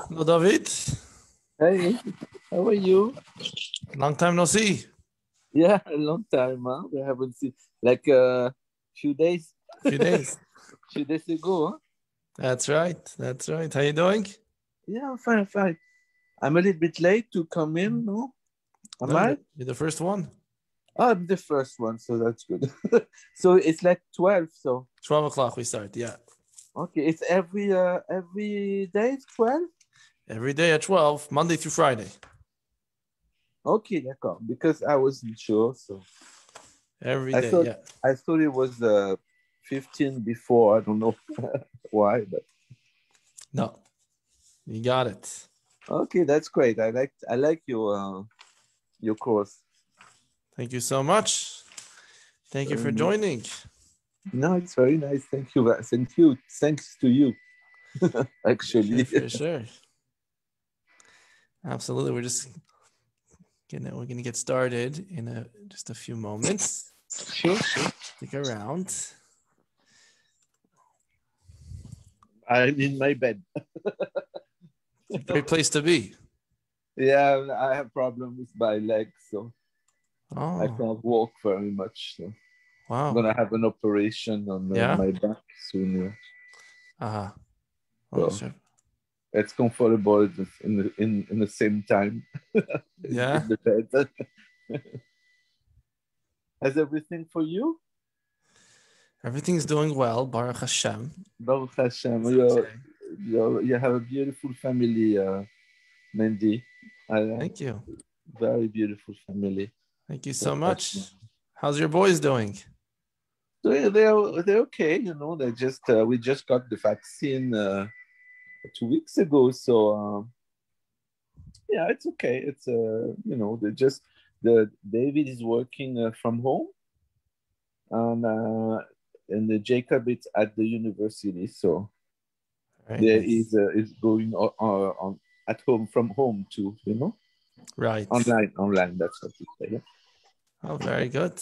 Hello, David. Hey, how are you? Long time no see. Yeah, a long time, huh? We haven't seen like few days, Few days. few days ago, huh? That's right. That's right. How you doing? Yeah, I'm fine, fine. I'm a little bit late to come in, no? Am No, I? you're the first one. Oh, I'm the first one, so that's good. So it's like 12, so 12 o'clock we start. Yeah. okay, it's every day 12? Every day at 12, Monday through Friday. Okay, d'accord. Because I wasn't sure, so Every I day. thought Yeah. I thought it was 15 before. I don't know why, but No, you got it. okay, that's great. I like your course. Thank you so much. Thank you for joining. No, it's very nice. Thank you. Thank you. Thanks to you, actually. For sure. Absolutely. We're going to get started in just a few moments. Sure. Stick around. I'm in my bed. It's a great place to be. Yeah, I have problems with my legs, so I can't walk very much. So Wow. I'm gonna have an operation on my back soon. Uh-huh. So sure. it's comfortable in the same time. Yeah. In the bed. Has everything for you? Everything's doing well, Baruch Hashem. Baruch Hashem. You have a beautiful family, Mendy. Thank you. Very beautiful family. Thank you so much. How's your boys doing? They're okay, They just we just got the vaccine 2 weeks ago, so yeah, it's okay. It's they just the David is working from home, and the Jacob is at the university, so there is going on at home from home too, Right. Online. That's what you say. Yeah? Oh, very good.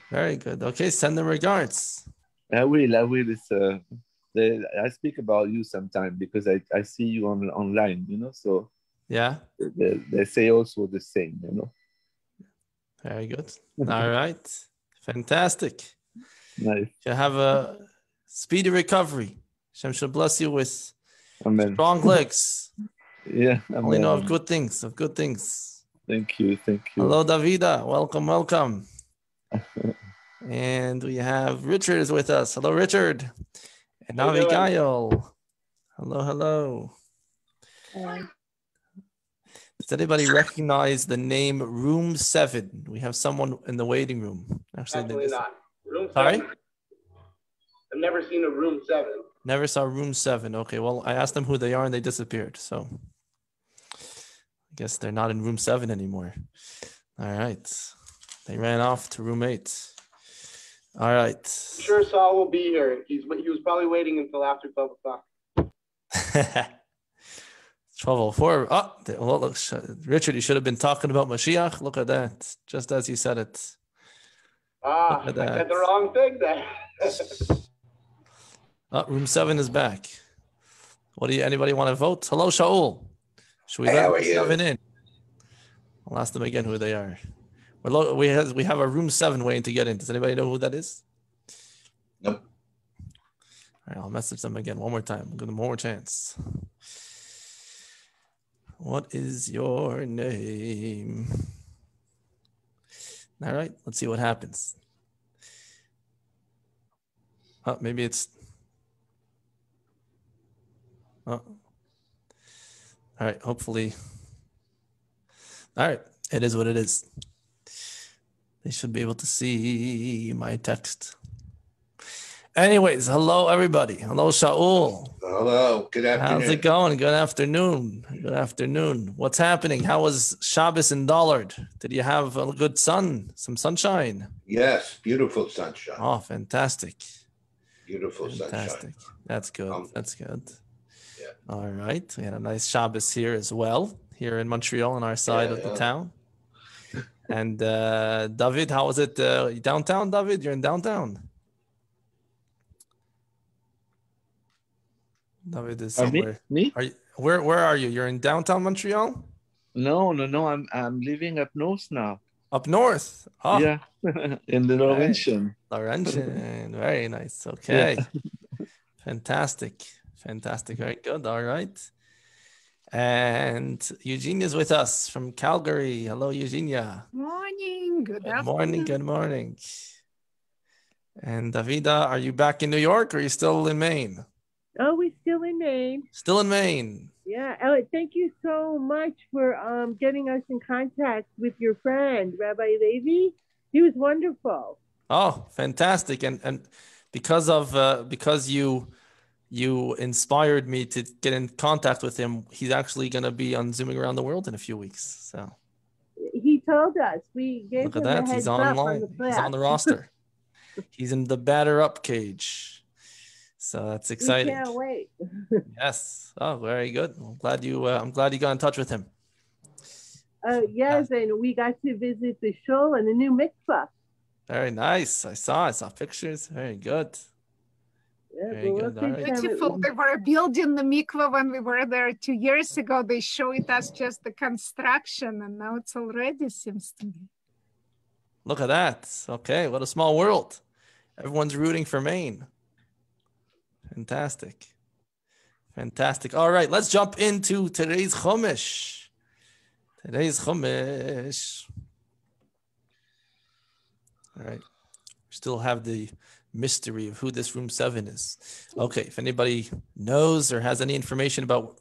Very good. Okay, send them regards. I will. It's, I speak about you sometime because I see you online, so yeah, they say also the same, Very good. All right. Fantastic. Nice. You have a speedy recovery. Hashem should bless you with Amen. Strong legs. Yeah. Amen. Only know of good things, Thank you. Hello, Davida. Welcome. And we have Richard is with us. Hello, Richard. And Abigail. Hello. Hi. Does anybody recognize the name Room 7? We have someone in the waiting room. Actually not. Room 7. Sorry? I've never seen a Room 7. Never saw Room 7. Okay, well, I asked them who they are and they disappeared. So I guess they're not in Room 7 anymore. All right. They ran off to Room 8. All right. I'm sure Saul will be here. He was probably waiting until after 12 o'clock. 12:04. Oh, well, look, Richard, you should have been talking about Mashiach. Look at that. Just as you said it. I said the wrong thing then. Room 7 is back. Anybody want to vote? Hello, Shaul. Should we let Room 7 in? I'll ask them again who they are. We have a Room 7 waiting to get in. Does anybody know who that is? Nope. All right, I'll message them again one more time. I'll give them one more chance. What is your name? All right, let's see what happens. Oh, maybe it's... Oh. All right, hopefully... All right, it is what it is. They should be able to see my text. Anyways, hello, everybody. Hello, Shaul. Hello. Good afternoon. How's it going? Good afternoon. What's happening? How was Shabbos in Dollard? Did you have a good sun? Some sunshine? Yes, beautiful sunshine. Oh, fantastic. Beautiful sunshine. That's good. Yeah. All right. We had a nice Shabbos here as well, here in Montreal on our side of the town. And David, how was it downtown, David? You're in downtown. David is somewhere. Me? Where are you? You're in downtown Montreal? No. I'm living up north now. Up north. Oh, Yeah, in the right. Laurentian. Laurentian. Very nice. Yeah. Okay. Fantastic. Very good. All right. And Eugenia is with us from Calgary. Hello, Eugenia. Morning. Good Good afternoon. morning. Good morning. And Davida, are you back in New York or are you still in Maine? Oh, we're still in Maine. Still in Maine. Yeah, Elliot, thank you so much for getting us in contact with your friend, Rabbi Levi. He was wonderful. Oh, fantastic. And because you inspired me to get in contact with him, he's actually going to be on Zooming Around the World in a few weeks. So He told us. We gave look at him that. a heads He's up online. on the He's on the class. roster. He's in the batter up cage. So that's We exciting. can't wait. Yes. Oh, very good. I'm glad you got in touch with him. Yes, and we got to visit the shul and the new mikvah. Very nice. I saw pictures. Very good. Yeah, Very well, good. All right. Beautiful. They were building the mikvah when we were there 2 years ago. They showed us just the construction, and now it's already seems to me. Look at that. Okay, what a small world. Everyone's rooting for Maine. Fantastic. All right, let's jump into today's Chumash. All right. We still have the mystery of who this room 7 is. Okay, if anybody knows or has any information about,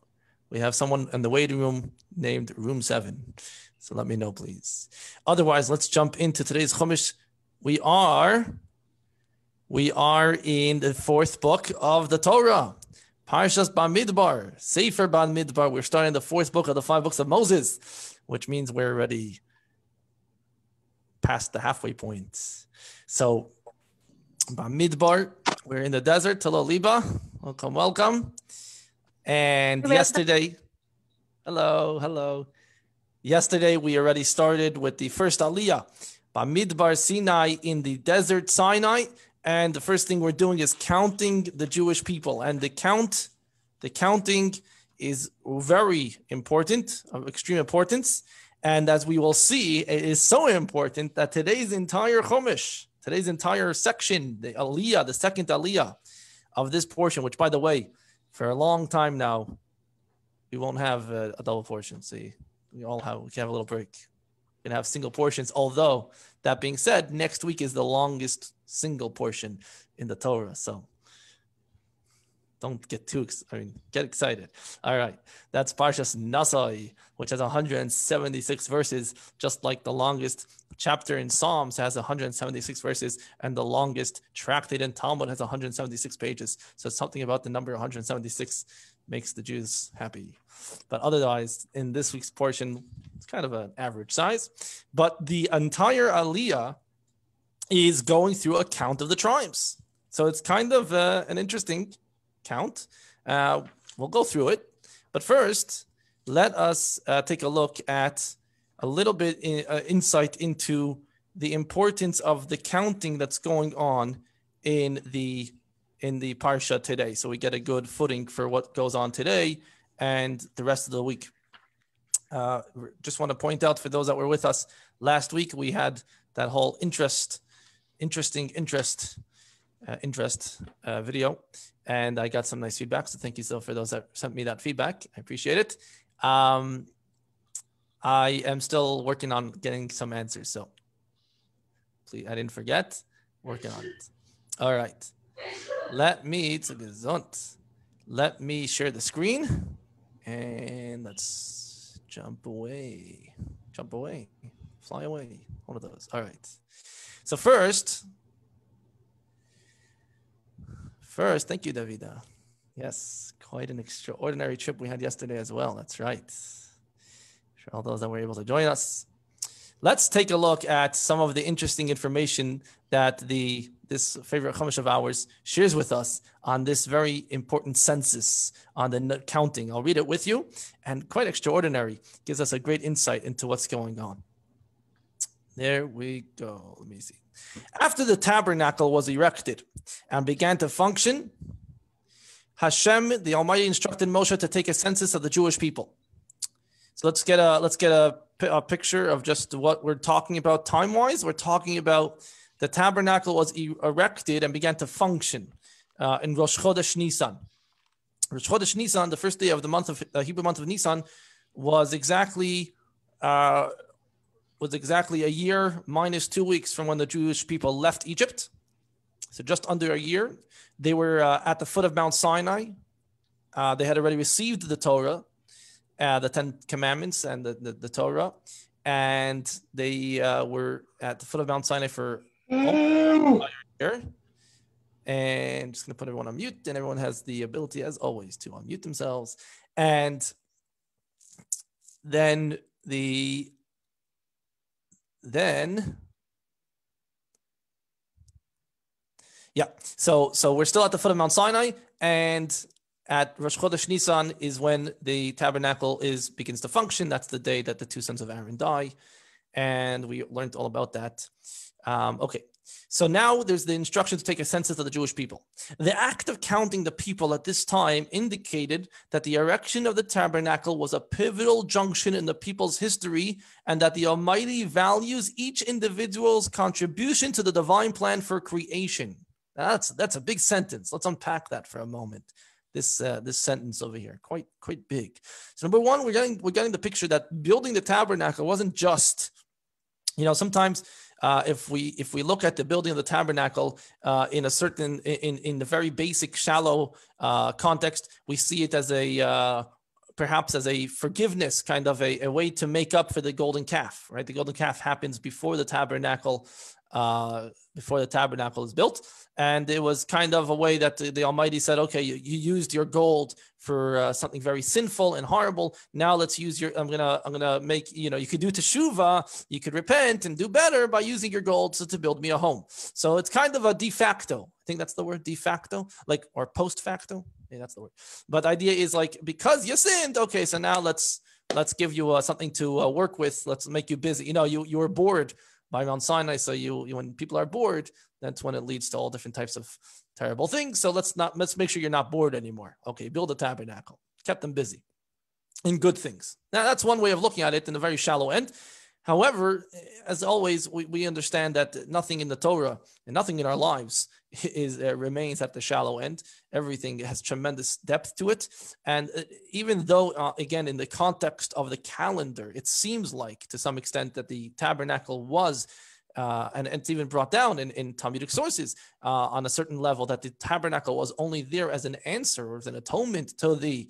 we have someone in the waiting room named room 7. So let me know, please. Otherwise, let's jump into today's Chumash. We are in the 4th book of the Torah, Parshas Bamidbar, Sefer Bamidbar. We're starting the 4th book of the 5 books of Moses, which means we're already past the halfway point. So, Bamidbar, we're in the desert, Tel Oliba. Welcome. And yesterday, hello. Yesterday, we already started with the first Aliyah, Bamidbar Sinai, in the desert Sinai. And the first thing we're doing is counting the Jewish people. And the counting is very important, of extreme importance. And as we will see, it is so important that today's entire Chumash, today's entire section, the Aliyah, the second Aliyah of this portion, which, by the way, for a long time now, we won't have a double portion. See, we can have a little break. We can have single portions. Although, that being said, next week is the longest single portion in the Torah. So don't get get excited. All right. That's Parshas Nasai, which has 176 verses, just like the longest chapter in Psalms has 176 verses, and the longest tractate in Talmud has 176 pages. So something about the number 176 makes the Jews happy. But otherwise, in this week's portion, it's kind of an average size. But the entire Aliyah is going through a count of the tribes. So it's kind of an interesting count. We'll go through it. But first, let us take a look at a little bit insight into the importance of the counting that's going on in the Parsha today. So we get a good footing for what goes on today and the rest of the week. Just want to point out for those that were with us last week, we had that whole interest video, and I got some nice feedback. So thank you so for those that sent me that feedback. I appreciate it. I am still working on getting some answers. So please, I didn't forget, working on it. All right. Let me share the screen and let's jump away, fly away. One of those. All right. So first, thank you, Davida. Yes, quite an extraordinary trip we had yesterday as well. That's right. For all those that were able to join us. Let's take a look at some of the interesting information that this favorite Chumash of ours shares with us on this very important census on the counting. I'll read it with you, and quite extraordinary. Gives us a great insight into what's going on. There we go. Let me see. After the tabernacle was erected and began to function, Hashem, the Almighty, instructed Moshe to take a census of the Jewish people. So let's get a picture of just what we're talking about time-wise. We're talking about the tabernacle was erected and began to function in Rosh Chodesh Nisan. Rosh Chodesh Nisan, the first day of the month of Hebrew month of Nisan, was exactly a year minus 2 weeks from when the Jewish people left Egypt. So just under a year. They were at the foot of Mount Sinai. They had already received the Torah, the 10 Commandments and the Torah. And they were at the foot of Mount Sinai for a year. And I'm just going to put everyone on mute. And everyone has the ability, as always, to unmute themselves. And then so we're still at the foot of Mount Sinai, and at Rosh Chodesh Nisan is when the tabernacle begins to function. That's the day that the two sons of Aaron die, and we learned all about that. Okay, so now there's the instruction to take a census of the Jewish people. The act of counting the people at this time indicated that the erection of the tabernacle was a pivotal junction in the people's history, and that the Almighty values each individual's contribution to the divine plan for creation. That's a big sentence. Let's unpack that for a moment. This sentence over here, quite big. So number one, we're getting the picture that building the tabernacle wasn't just, sometimes if we look at the building of the tabernacle in the very basic, shallow context, we see it as perhaps as a forgiveness, kind of a way to make up for the golden calf, right? The golden calf happens before the tabernacle is built, and it was kind of a way that the Almighty said, okay, you used your gold for something very sinful and horrible. Now let's use I'm gonna make, you could do teshuvah, you could repent and do better by using your gold to build me a home. So it's kind of a de facto. I think that's the word, de facto, or post facto. Yeah, that's the word. But the idea is because you sinned, okay, so now let's give you something to work with. Let's make you busy. You were bored by Mount Sinai, so when people are bored, that's when it leads to all different types of terrible things. So let's make sure you're not bored anymore. Okay, build a tabernacle. Kept them busy in good things. Now that's one way of looking at it in a very shallow end. However, as always, we understand that nothing in the Torah and nothing in our lives remains at the shallow end. Everything has tremendous depth to it. And even though, again, in the context of the calendar, it seems like to some extent that the tabernacle was, and it's even brought down in Talmudic sources on a certain level, that the tabernacle was only there as an answer or as an atonement to the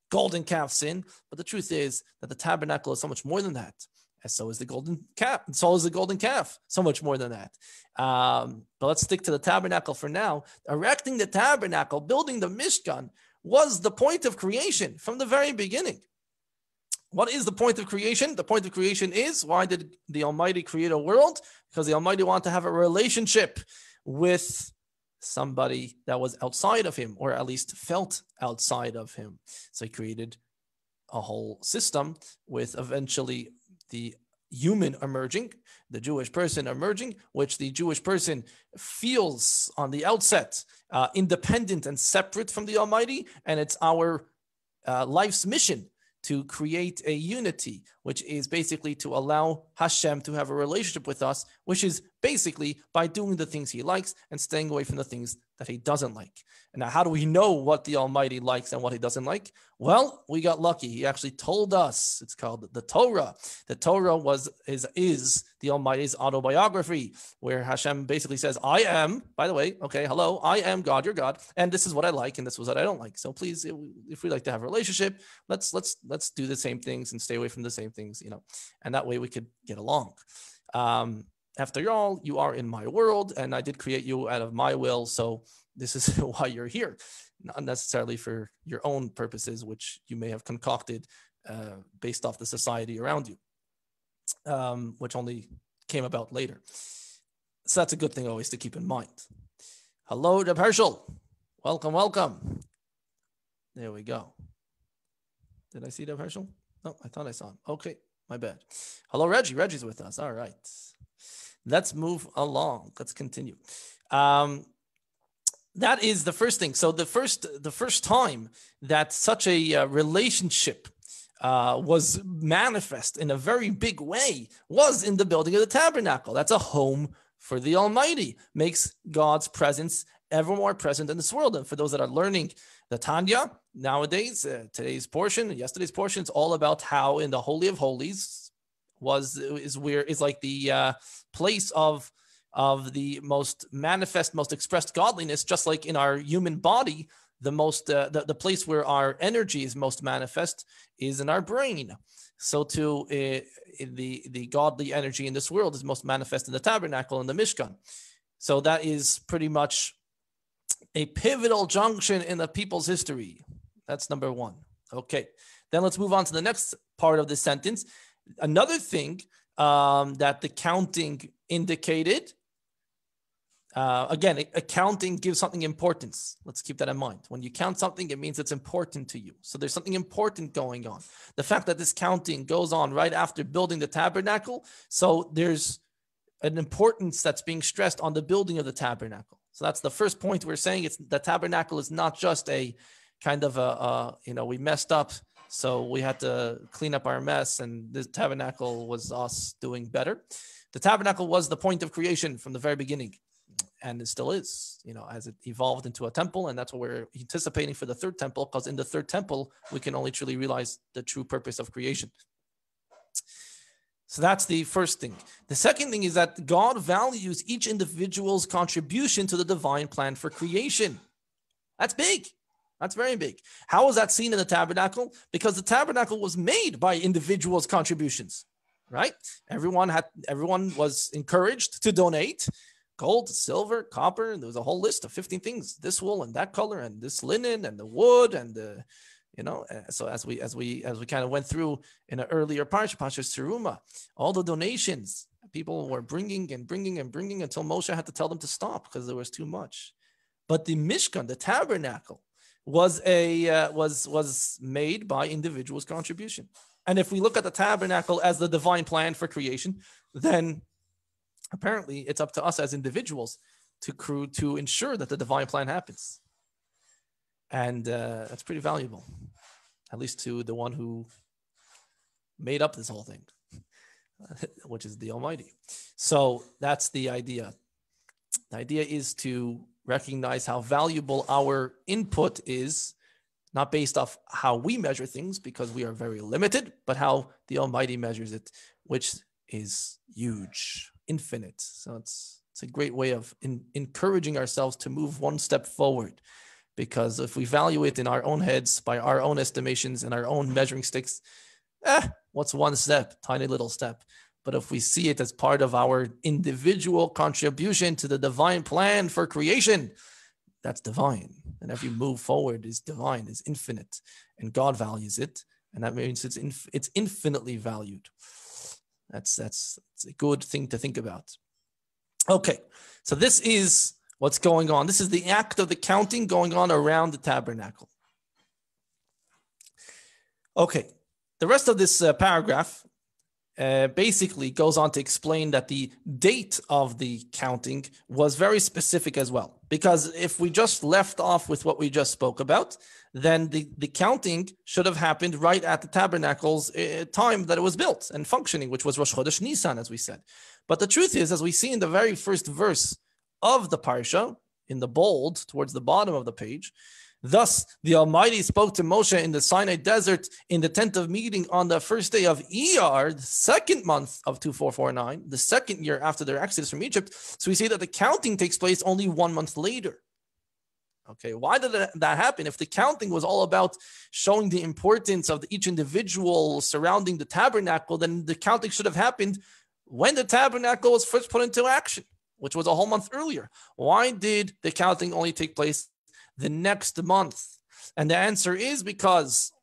golden calf sin. But the truth is that the tabernacle is so much more than that. And so is the golden calf. And so is the golden calf. So much more than that. But let's stick to the tabernacle for now. Erecting the tabernacle, building the Mishkan, was the point of creation from the very beginning. What is the point of creation? The point of creation is, why did the Almighty create a world? Because the Almighty wanted to have a relationship with somebody that was outside of him, or at least felt outside of him. So he created a whole system with eventually the human emerging, the Jewish person emerging, which the Jewish person feels on the outset independent and separate from the Almighty. And it's our life's mission to create a unity, which is basically to allow Hashem to have a relationship with us, which is basically by doing the things he likes and staying away from the things that he doesn't like. And now, how do we know what the Almighty likes and what he doesn't like? Well, we got lucky. He actually told us. It's called the Torah. The Torah is the Almighty's autobiography, where Hashem basically says, I am, by the way, okay, hello, I am God, your God, and this is what I like, and this is what I don't like. So please, if we like to have a relationship, let's do the same things and stay away from the same things, and that way we could get along. After all, you are in my world, and I did create you out of my will, so this is why you're here, not necessarily for your own purposes, which you may have concocted based off the society around you, which only came about later. So that's a good thing always to keep in mind. Hello, Reb Herschel. Welcome. There we go. Did I see Reb Herschel? No, I thought I saw him. Okay, my bad. Hello, Reggie. Reggie's with us. All right. Let's move along. Let's continue. that is the first thing. So the first time that such a relationship was manifest in a very big way was in the building of the tabernacle. That's a home for the Almighty, makes God's presence ever more present in this world. And for those that are learning the Tanya nowadays, today's portion, yesterday's portion, it's all about how in the Holy of Holies is like the place of the most manifest, most expressed godliness, just like in our human body. The place where our energy is most manifest is in our brain. So too, the godly energy in this world is most manifest in the tabernacle and the Mishkan. So that is pretty much a pivotal junction in the people's history. That's number one. Okay, then let's move on to the next part of the sentence. Another thing that the counting indicated. Again, accounting gives something importance. Let's keep that in mind. When you count something, it means it's important to you. So there's something important going on. The fact that this counting goes on right after building the tabernacle, so there's an importance that's being stressed on the building of the tabernacle. So that's the first point we're saying. It's the tabernacle is not just a kind of we messed up, so we had to clean up our mess, and the tabernacle was us doing better. The tabernacle was the point of creation from the very beginning. And it still is, as it evolved into a temple. And that's what we're anticipating for the third temple, because in the third temple, we can only truly realize the true purpose of creation. So that's the first thing. The second thing is that God values each individual's contribution to the divine plan for creation. That's big. That's very big. How was that seen in the tabernacle? Because the tabernacle was made by individuals' contributions, right? Everyone was encouraged to donate. Gold, silver, copper, and there was a whole list of 15 things. This wool and that color, and this linen, and the wood, and the, So as we kind of went through in an earlier Parshas Teruma, all the donations people were bringing until Moshe had to tell them to stop because there was too much. But the Mishkan, the tabernacle, was made by individuals' contribution. And if we look at the tabernacle as the divine plan for creation, then apparently it's up to us as individuals to ensure that the divine plan happens. And that's pretty valuable, at least to the one who made up this whole thing, which is the Almighty. So that's the idea. The idea is to recognize how valuable our input is, not based off how we measure things, because we are very limited, but how the Almighty measures it, which is huge, infinite. So it's a great way of encouraging ourselves to move one step forward. Because if we value it in our own heads, by our own estimations and our own measuring sticks, what's one step? Tiny little step. But if we see it as part of our individual contribution to the divine plan for creation, that's divine. And every move forward is divine, is infinite. And God values it. And that means it's infinitely valued. That's a good thing to think about. Okay, so this is what's going on. This is the act of the counting going on around the tabernacle. Okay, the rest of this paragraph basically goes on to explain that the date of the counting was very specific as well. Because if we just left off with what we just spoke about, then the counting should have happened right at the tabernacle's time that it was built and functioning, which was Rosh Chodesh Nisan, as we said. But the truth is, as we see in the very first verse of the parsha, in the bold towards the bottom of the page, thus the Almighty spoke to Moshe in the Sinai desert in the tent of meeting on the first day of Iyar, the second month of 2449, the second year after their exodus from Egypt. So we see that the counting takes place only 1 month later. Okay, why did that happen? If the counting was all about showing the importance of each individual surrounding the tabernacle, then the counting should have happened when the tabernacle was first put into action, which was a whole month earlier. Why did the counting only take place the next month? And the answer is because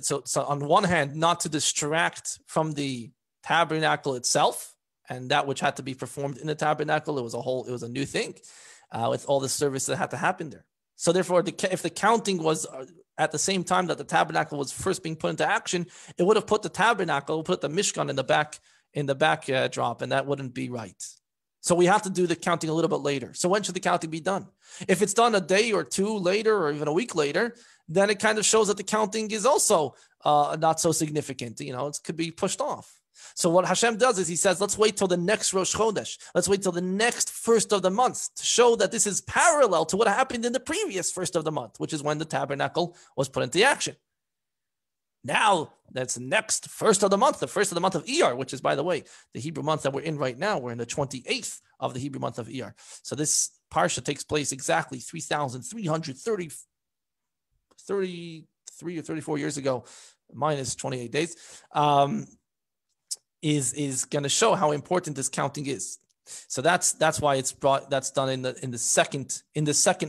so on one hand, not to distract from the tabernacle itself and that which had to be performed in the tabernacle. It was a new thing with all the service that had to happen there. So therefore, if the counting was at the same time that the tabernacle was first being put into action, it would have put the tabernacle, put the Mishkan in the back drop, and that wouldn't be right. So we have to do the counting a little bit later. So when should the counting be done? If it's done a day or two later, or even a week later, then it kind of shows that the counting is also not so significant. You know, it could be pushed off. So what Hashem does is he says, let's wait till the next Rosh Chodesh. Let's wait till the next first of the month to show that this is parallel to what happened in the previous first of the month, which is when the tabernacle was put into action. Now, that's next first of the month of Iyar, which is, by the way, the Hebrew month that we're in right now. We're in the 28th of the Hebrew month of Iyar. So this parsha takes place exactly 3,333 or 34 years ago, minus 28 days, is going to show how important this counting is. So that's why it's brought. That's done in the second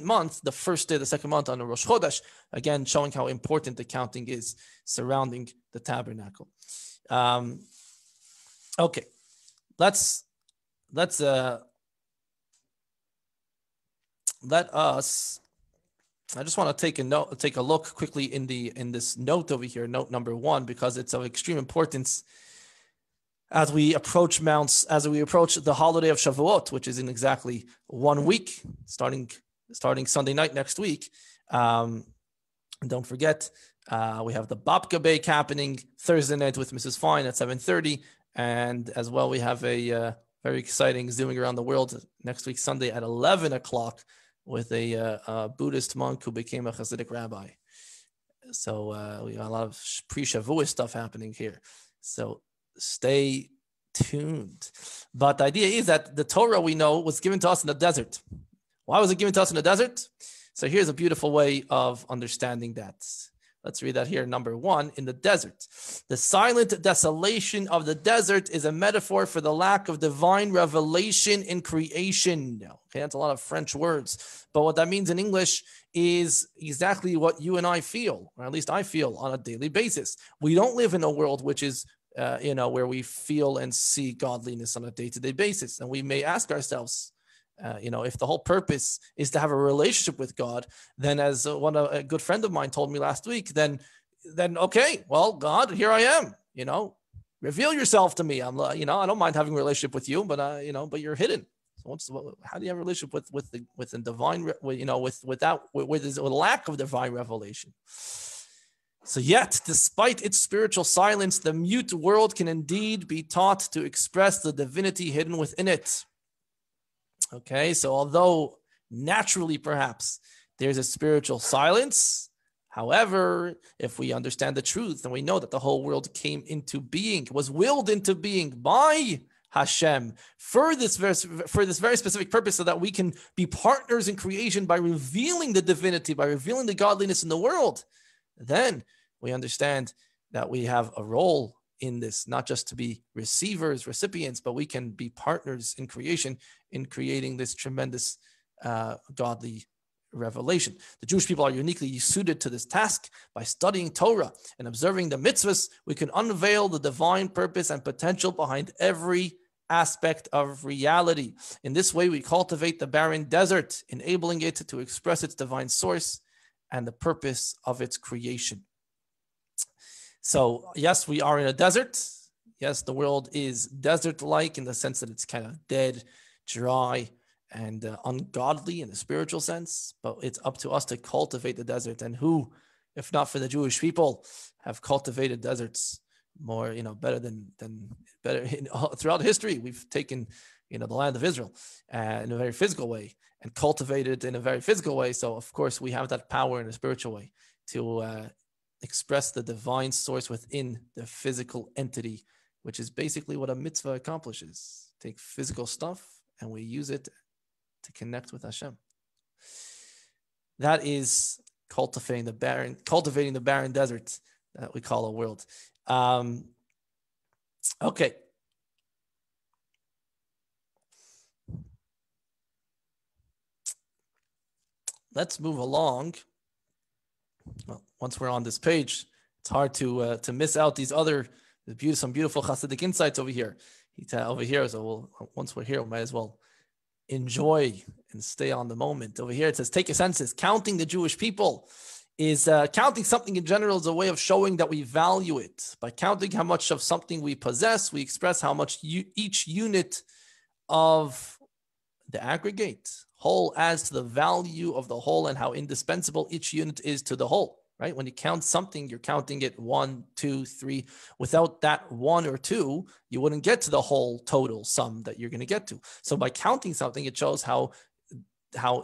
month, the first day of the second month on the Rosh Chodesh. Again, showing how important the counting is surrounding the tabernacle. Okay, let's let us. I just want to take a look quickly in this note over here, note number 1, because it's of extreme importance as we approach the holiday of Shavuot, which is in exactly 1 week, starting Sunday night next week. Don't forget, we have the Babka Bake happening Thursday night with Mrs. Fine at 7:30, and as well we have a very exciting Zooming Around the World next week Sunday at 11 o'clock with a Buddhist monk who became a Hasidic rabbi. So we got a lot of pre-Shavuot stuff happening here. So stay tuned. But the idea is that the Torah, we know, was given to us in the desert. Why was it given to us in the desert? So here's a beautiful way of understanding that. Let's read that here. Number 1, in the desert. The silent desolation of the desert is a metaphor for the lack of divine revelation in creation. Okay, that's a lot of French words. But what that means in English is exactly what you and I feel, or at least I feel on a daily basis. We don't live in a world which is where we feel and see godliness on a day-to-day basis. And we may ask ourselves, if the whole purpose is to have a relationship with God, then as a good friend of mine told me last week, then okay, well, God, here I am, reveal yourself to me. I don't mind having a relationship with you, but but you're hidden. So how do you have a relationship with the divine, with a lack of divine revelation? So yet, despite its spiritual silence, the mute world can indeed be taught to express the divinity hidden within it. Okay, so although naturally perhaps there's a spiritual silence, however, if we understand the truth and we know that the whole world came into being, was willed into being by Hashem for this very specific purpose, so that we can be partners in creation by revealing the divinity, by revealing the godliness in the world, then we understand that we have a role in this, not just to be recipients, but we can be partners in creation, in creating this tremendous godly revelation. The Jewish people are uniquely suited to this task. By studying Torah and observing the mitzvahs, we can unveil the divine purpose and potential behind every aspect of reality. In this way, we cultivate the barren desert, enabling it to express its divine source and the purpose of its creation. So, yes, we are in a desert. Yes, the world is desert-like in the sense that it's kind of dead, dry, and ungodly in the spiritual sense. But it's up to us to cultivate the desert. And who, if not for the Jewish people, have cultivated deserts more, better throughout history? We've taken, the land of Israel in a very physical way and cultivated in a very physical way. So, of course, we have that power in a spiritual way to express the divine source within the physical entity, which is basically what a mitzvah accomplishes. Take physical stuff and we use it to connect with Hashem. That is cultivating the barren desert that we call a world. Okay. Let's move along. Well, once we're on this page, it's hard to miss out some beautiful Hasidic insights over here. So once we're here, we might as well enjoy and stay on the moment. Over here, it says, take a census. Counting the Jewish people is counting something in general is a way of showing that we value it. By counting how much of something we possess, we express how much each unit of the aggregate, whole as to the value of the whole and how indispensable each unit is to the whole, right? When you count something, you're counting it 1, 2, 3. Without that 1 or 2, you wouldn't get to the whole total sum that you're going to get to. So by counting something, it shows how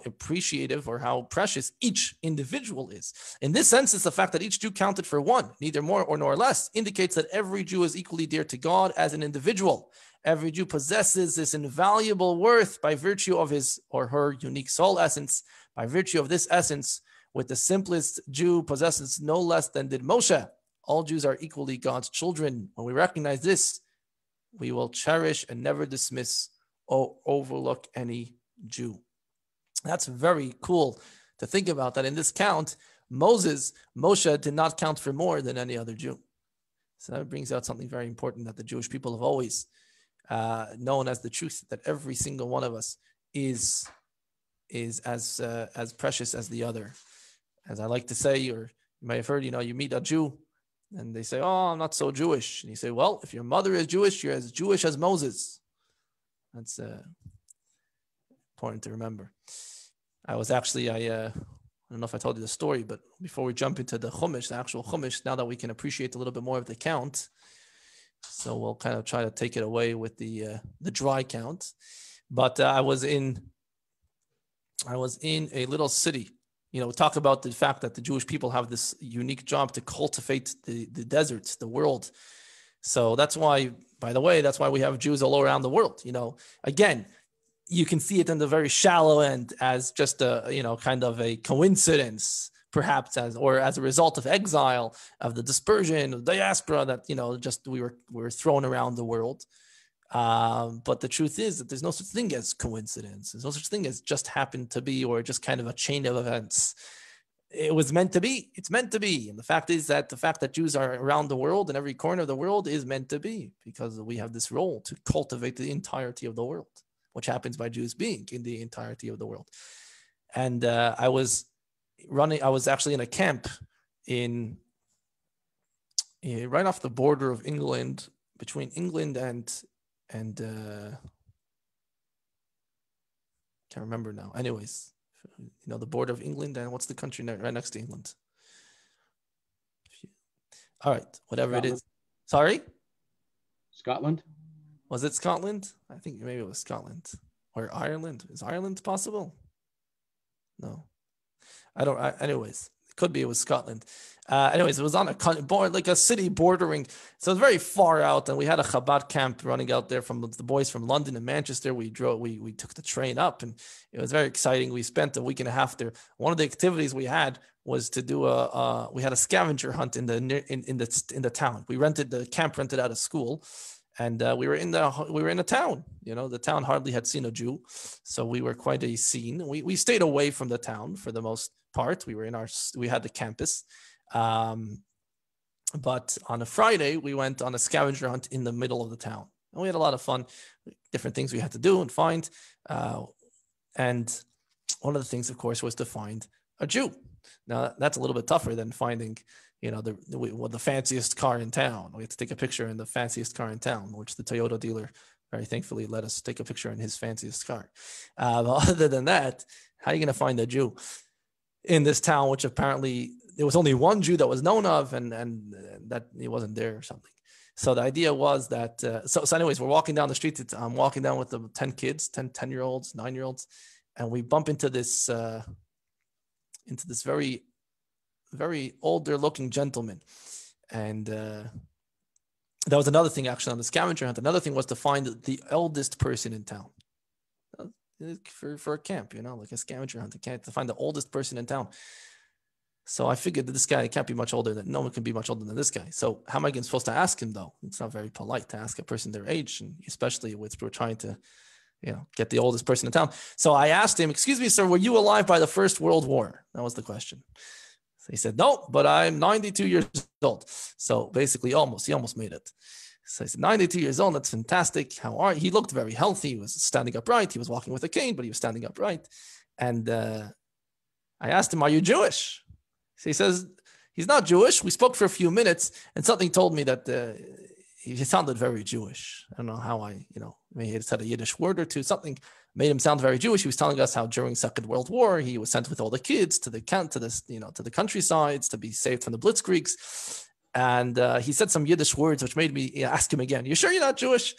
appreciative or how precious each individual is. In this sense, it's the fact that each Jew counted for 1, neither more or nor less, indicates that every Jew is equally dear to God as an individual. Every Jew possesses this invaluable worth by virtue of his or her unique soul essence. By virtue of this essence, with the simplest Jew possesses no less than did Moshe. All Jews are equally God's children. When we recognize this, we will cherish and never dismiss or overlook any Jew. That's very cool to think about, that in this count, Moshe did not count for more than any other Jew. So that brings out something very important that the Jewish people have always known as the truth, that every single one of us is as precious as the other. As I like to say, or you may have heard, you meet a Jew and they say, "Oh, I'm not so Jewish." And you say, "Well, if your mother is Jewish, you're as Jewish as Moses." That's important to remember. I don't know if I told you the story, but before we jump into the Chumash, the actual Chumash, now that we can appreciate a little bit more of the count, so we'll kind of try to take it away with the dry count. But I was in a little city. We talk about the fact that the Jewish people have this unique job to cultivate the deserts, the world. So that's why, by the way, that's why we have Jews all around the world. Again, you can see it in the very shallow end as just a, kind of a coincidence, perhaps as a result of exile, of the dispersion, of diaspora that, just we were thrown around the world. But the truth is that there's no such thing as coincidence. There's no such thing as just happened to be, or just kind of a chain of events. It was meant to be. It's meant to be. And the fact is that the fact that Jews are around the world, in every corner of the world, is meant to be, because we have this role to cultivate the entirety of the world, which happens by Jews being in the entirety of the world. And I was actually in a camp right off the border of England, between England and can't remember now. Anyways, the border of England, and what's the country right next to England? All right, whatever Scotland. It is. Sorry? Scotland? Was it Scotland? I think maybe it was Scotland. Or Ireland. Is Ireland possible? No. Anyways, it could be it was Scotland. Anyways, it was on a city bordering. So it's very far out, and we had a Chabad camp running out there from the boys from London and Manchester. We took the train up, and it was very exciting. We spent a week and a half there. One of the activities we had was to do we had a scavenger hunt in the town. The camp rented out a school. And we were in a town. The town hardly had seen a Jew, so we were quite a scene. We stayed away from the town for the most part. We had the campus, but on a Friday we went on a scavenger hunt in the middle of the town, and we had a lot of fun. Different things we had to do and find, and one of the things, of course, was to find a Jew. Now that's a little bit tougher than finding the fanciest car in town. We had to take a picture in the fanciest car in town, which the Toyota dealer very thankfully let us take a picture in his fanciest car. But other than that, how are you going to find a Jew in this town, which apparently there was only one Jew that was known of, and that he wasn't there or something. So the idea was that, so anyways, we're walking down the street. I'm walking down with the 10 kids, 10-year-olds, 9-year-olds, and we bump into this very, very older looking gentleman. And that was another thing actually on the scavenger hunt. Another thing was to find the eldest person in town for a camp, like a scavenger hunt, to find the oldest person in town. So I figured that this guy no one can be much older than this guy. So how am I supposed to ask him though? It's not very polite to ask a person their age, and especially we're trying to, get the oldest person in town. So I asked him, "Excuse me, sir, were you alive by the First World War?" That was the question. He said, "No, but I'm 92 years old." So basically, he almost made it. So he said, 92 years old, that's fantastic. How are you? He looked very healthy. He was standing upright. He was walking with a cane, but he was standing upright. And I asked him, "Are you Jewish?" So he says, he's not Jewish. We spoke for a few minutes, and something told me that he sounded very Jewish. I don't know how maybe he said a Yiddish word or two. Something made him sound very Jewish. He was telling us how during Second World War he was sent with all the kids to the countrysides to be saved from the blitzkriegs, and he said some Yiddish words which made me ask him again, "You sure you're not Jewish?"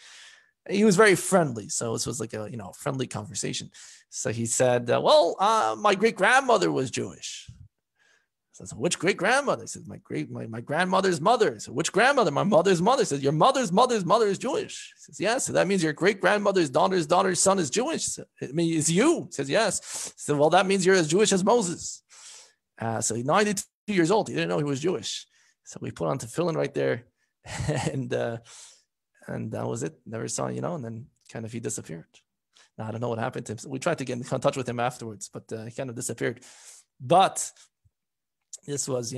He was very friendly, so this was like a friendly conversation. So he said, "Well, my great grandmother was Jewish." I said, "Which great grandmother?" He said, "My grandmother's mother." I said, "Which grandmother?" "My mother's mother." He said, "Your mother's mother's mother is Jewish." He says, "Yes." So that means your great grandmother's daughter's son is Jewish. So, it means it's you. He says, "Yes." He said, "Well, that means you're as Jewish as Moses." So he's 92 years old. He didn't know he was Jewish. So we put on tefillin right there, and that was it. Never saw, and then kind of he disappeared. Now, I don't know what happened to him. So we tried to get in touch with him afterwards, but he kind of disappeared. But this was,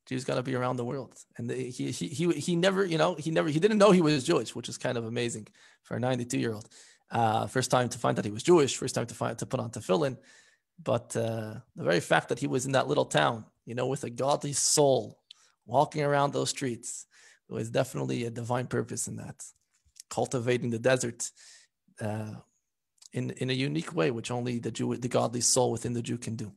Jews got to be around the world, and he never, he didn't know he was Jewish, which is kind of amazing for a 92-year-old. First time to find that he was Jewish, first time to put on tefillin, but the very fact that he was in that little town, with a godly soul, walking around those streets, there was definitely a divine purpose in that, cultivating the desert in a unique way, which only the godly soul within the Jew can do.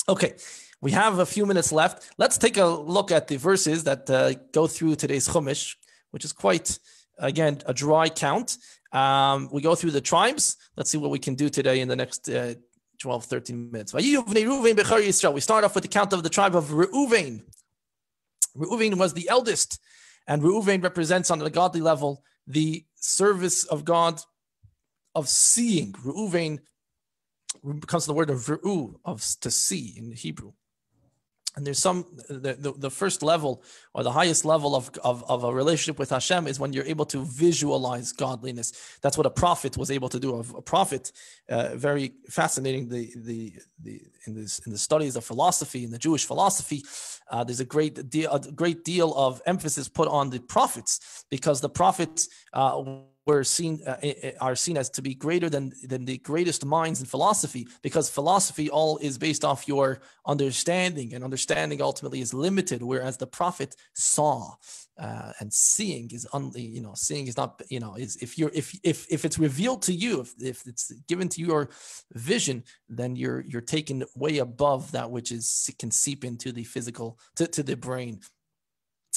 Okay, we have a few minutes left. Let's take a look at the verses that go through today's Chumash, which is quite, again, a dry count. We go through the tribes. Let's see what we can do today in the next 12, 13 minutes. We start off with the count of the tribe of Reuven. Reuven was the eldest, and Reuven represents on a godly level the service of God, of seeing. Reuven comes from the word of Re'u, of to see in Hebrew. And there's the first level or the highest level of a relationship with Hashem is when you're able to visualize godliness. That's what a prophet was able to do. A prophet, very fascinating. In the studies of philosophy, in the Jewish philosophy, there's a great deal of emphasis put on the prophets, because the prophets are seen as to be greater than the greatest minds in philosophy, because philosophy all is based off your understanding, and understanding ultimately is limited, whereas the prophet saw, and seeing is seeing is not, is if it's revealed to you, if it's given to your vision, then you're taken way above that which can seep into the physical to the brain.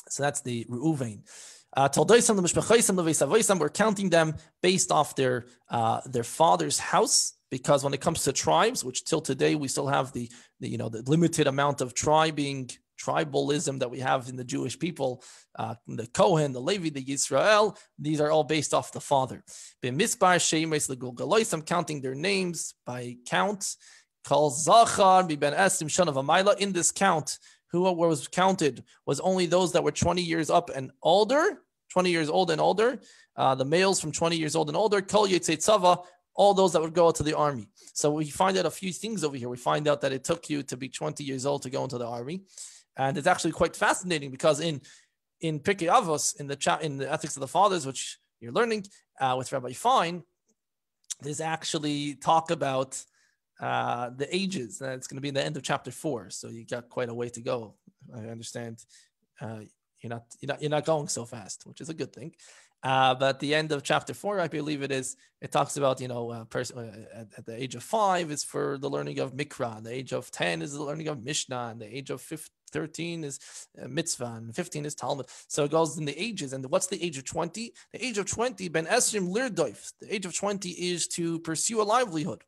So that's the Reuven. We're counting them based off their father's house, because when it comes to tribes, which till today we still have the limited amount of tribalism that we have in the Jewish people, the Kohen, the Levi, the Yisrael, these are all based off the father. I'm counting their names by count. Kol Zachar ben Esim shon of Amayla. In this count, who was counted was only those that were 20 years up and older, 20 years old and older. The males from 20 years old and older, Kol Yotzei Tzava, all those that would go to the army. So we find out a few things over here. We find out that it took you to be 20 years old to go into the army. And it's actually quite fascinating, because in Pirkei Avos, in the Ethics of the Fathers, which you're learning with Rabbi Fine, there's actually talk about the ages. It's going to be in the end of chapter 4, so you got quite a way to go. I understand you're not going so fast, which is a good thing. But at the end of chapter 4, I believe it talks about at the age of 5 is for the learning of Mikra, and the age of 10 is the learning of Mishnah, and the age of 13 is Mitzvah, and 15 is Talmud. So it goes in the ages. And what's the age of 20? The age of 20, Ben Esrim Lirdoif. The age of 20 is to pursue a livelihood.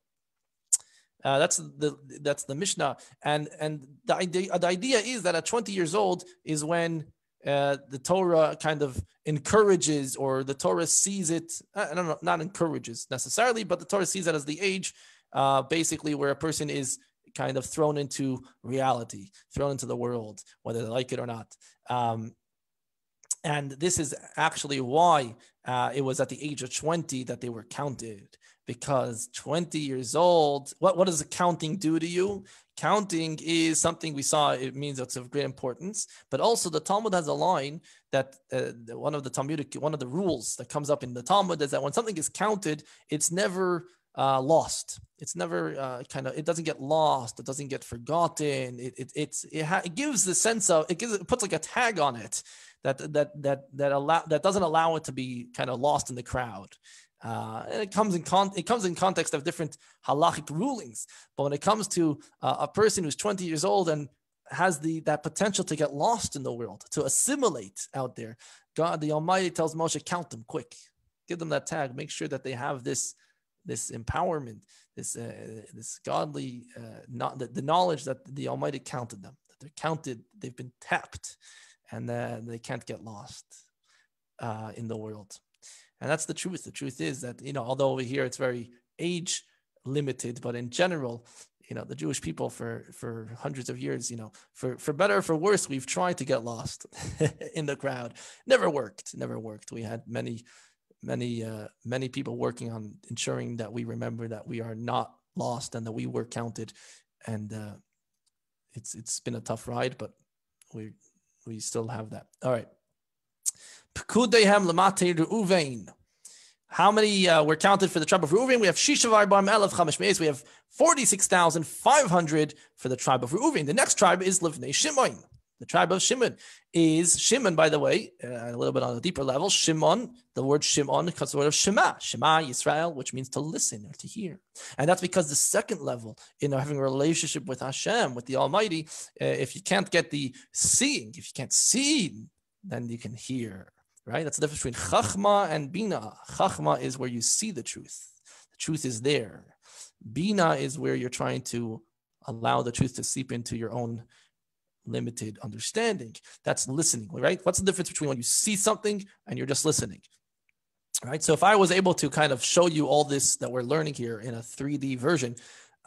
That's the Mishnah, and the idea is that at 20 years old is when the Torah kind of encourages, or the Torah sees it. I don't know, not encourages necessarily, but the Torah sees it as the age, basically, where a person is kind of thrown into reality, thrown into the world, whether they like it or not. And this is actually why it was at the age of 20 that they were counted, because 20 years old, what does the counting do to you? Counting is something we saw, it means it's of great importance, but also the Talmud has a line that one of the rules that comes up in the Talmud is that when something is counted, it's never lost. It's never it doesn't get lost. It doesn't get forgotten. It gives the sense of, it puts like a tag on it that doesn't allow it to be kind of lost in the crowd. And it comes in context of different halachic rulings. But when it comes to a person who's 20 years old and has that potential to get lost in the world, to assimilate out there, God, the Almighty, tells Moshe, count them quick, give them that tag, make sure that they have this empowerment, this godly, the knowledge that the Almighty counted them, that they're counted, they've been tapped, and they can't get lost in the world. And that's the truth. The truth is that, although over here it's very age limited, but in general, the Jewish people for hundreds of years, for better or for worse, we've tried to get lost in the crowd. Never worked. We had many people working on ensuring that we remember that we are not lost and that we were counted. And it's been a tough ride, but we still have that. All right. How many were counted for the tribe of Reuven? We have Shishavar Bar Melech Chamish Meis. We have 46,500 for the tribe of Reuven. The next tribe is Livnei Shimon. The tribe of Shimon is Shimon, by the way, a little bit on a deeper level. Shimon, the word Shimon comes from the word of Shema, Shema Yisrael, which means to listen or to hear. And that's because the second level, having a relationship with Hashem, with the Almighty, if you can't get the seeing, if you can't see, then you can hear. Right? That's the difference between Chachma and Bina. Chachma is where you see the truth. The truth is there. Bina is where you're trying to allow the truth to seep into your own limited understanding. That's listening, right? What's the difference between when you see something and you're just listening? Right? So if I was able to kind of show you all this that we're learning here in a 3D version,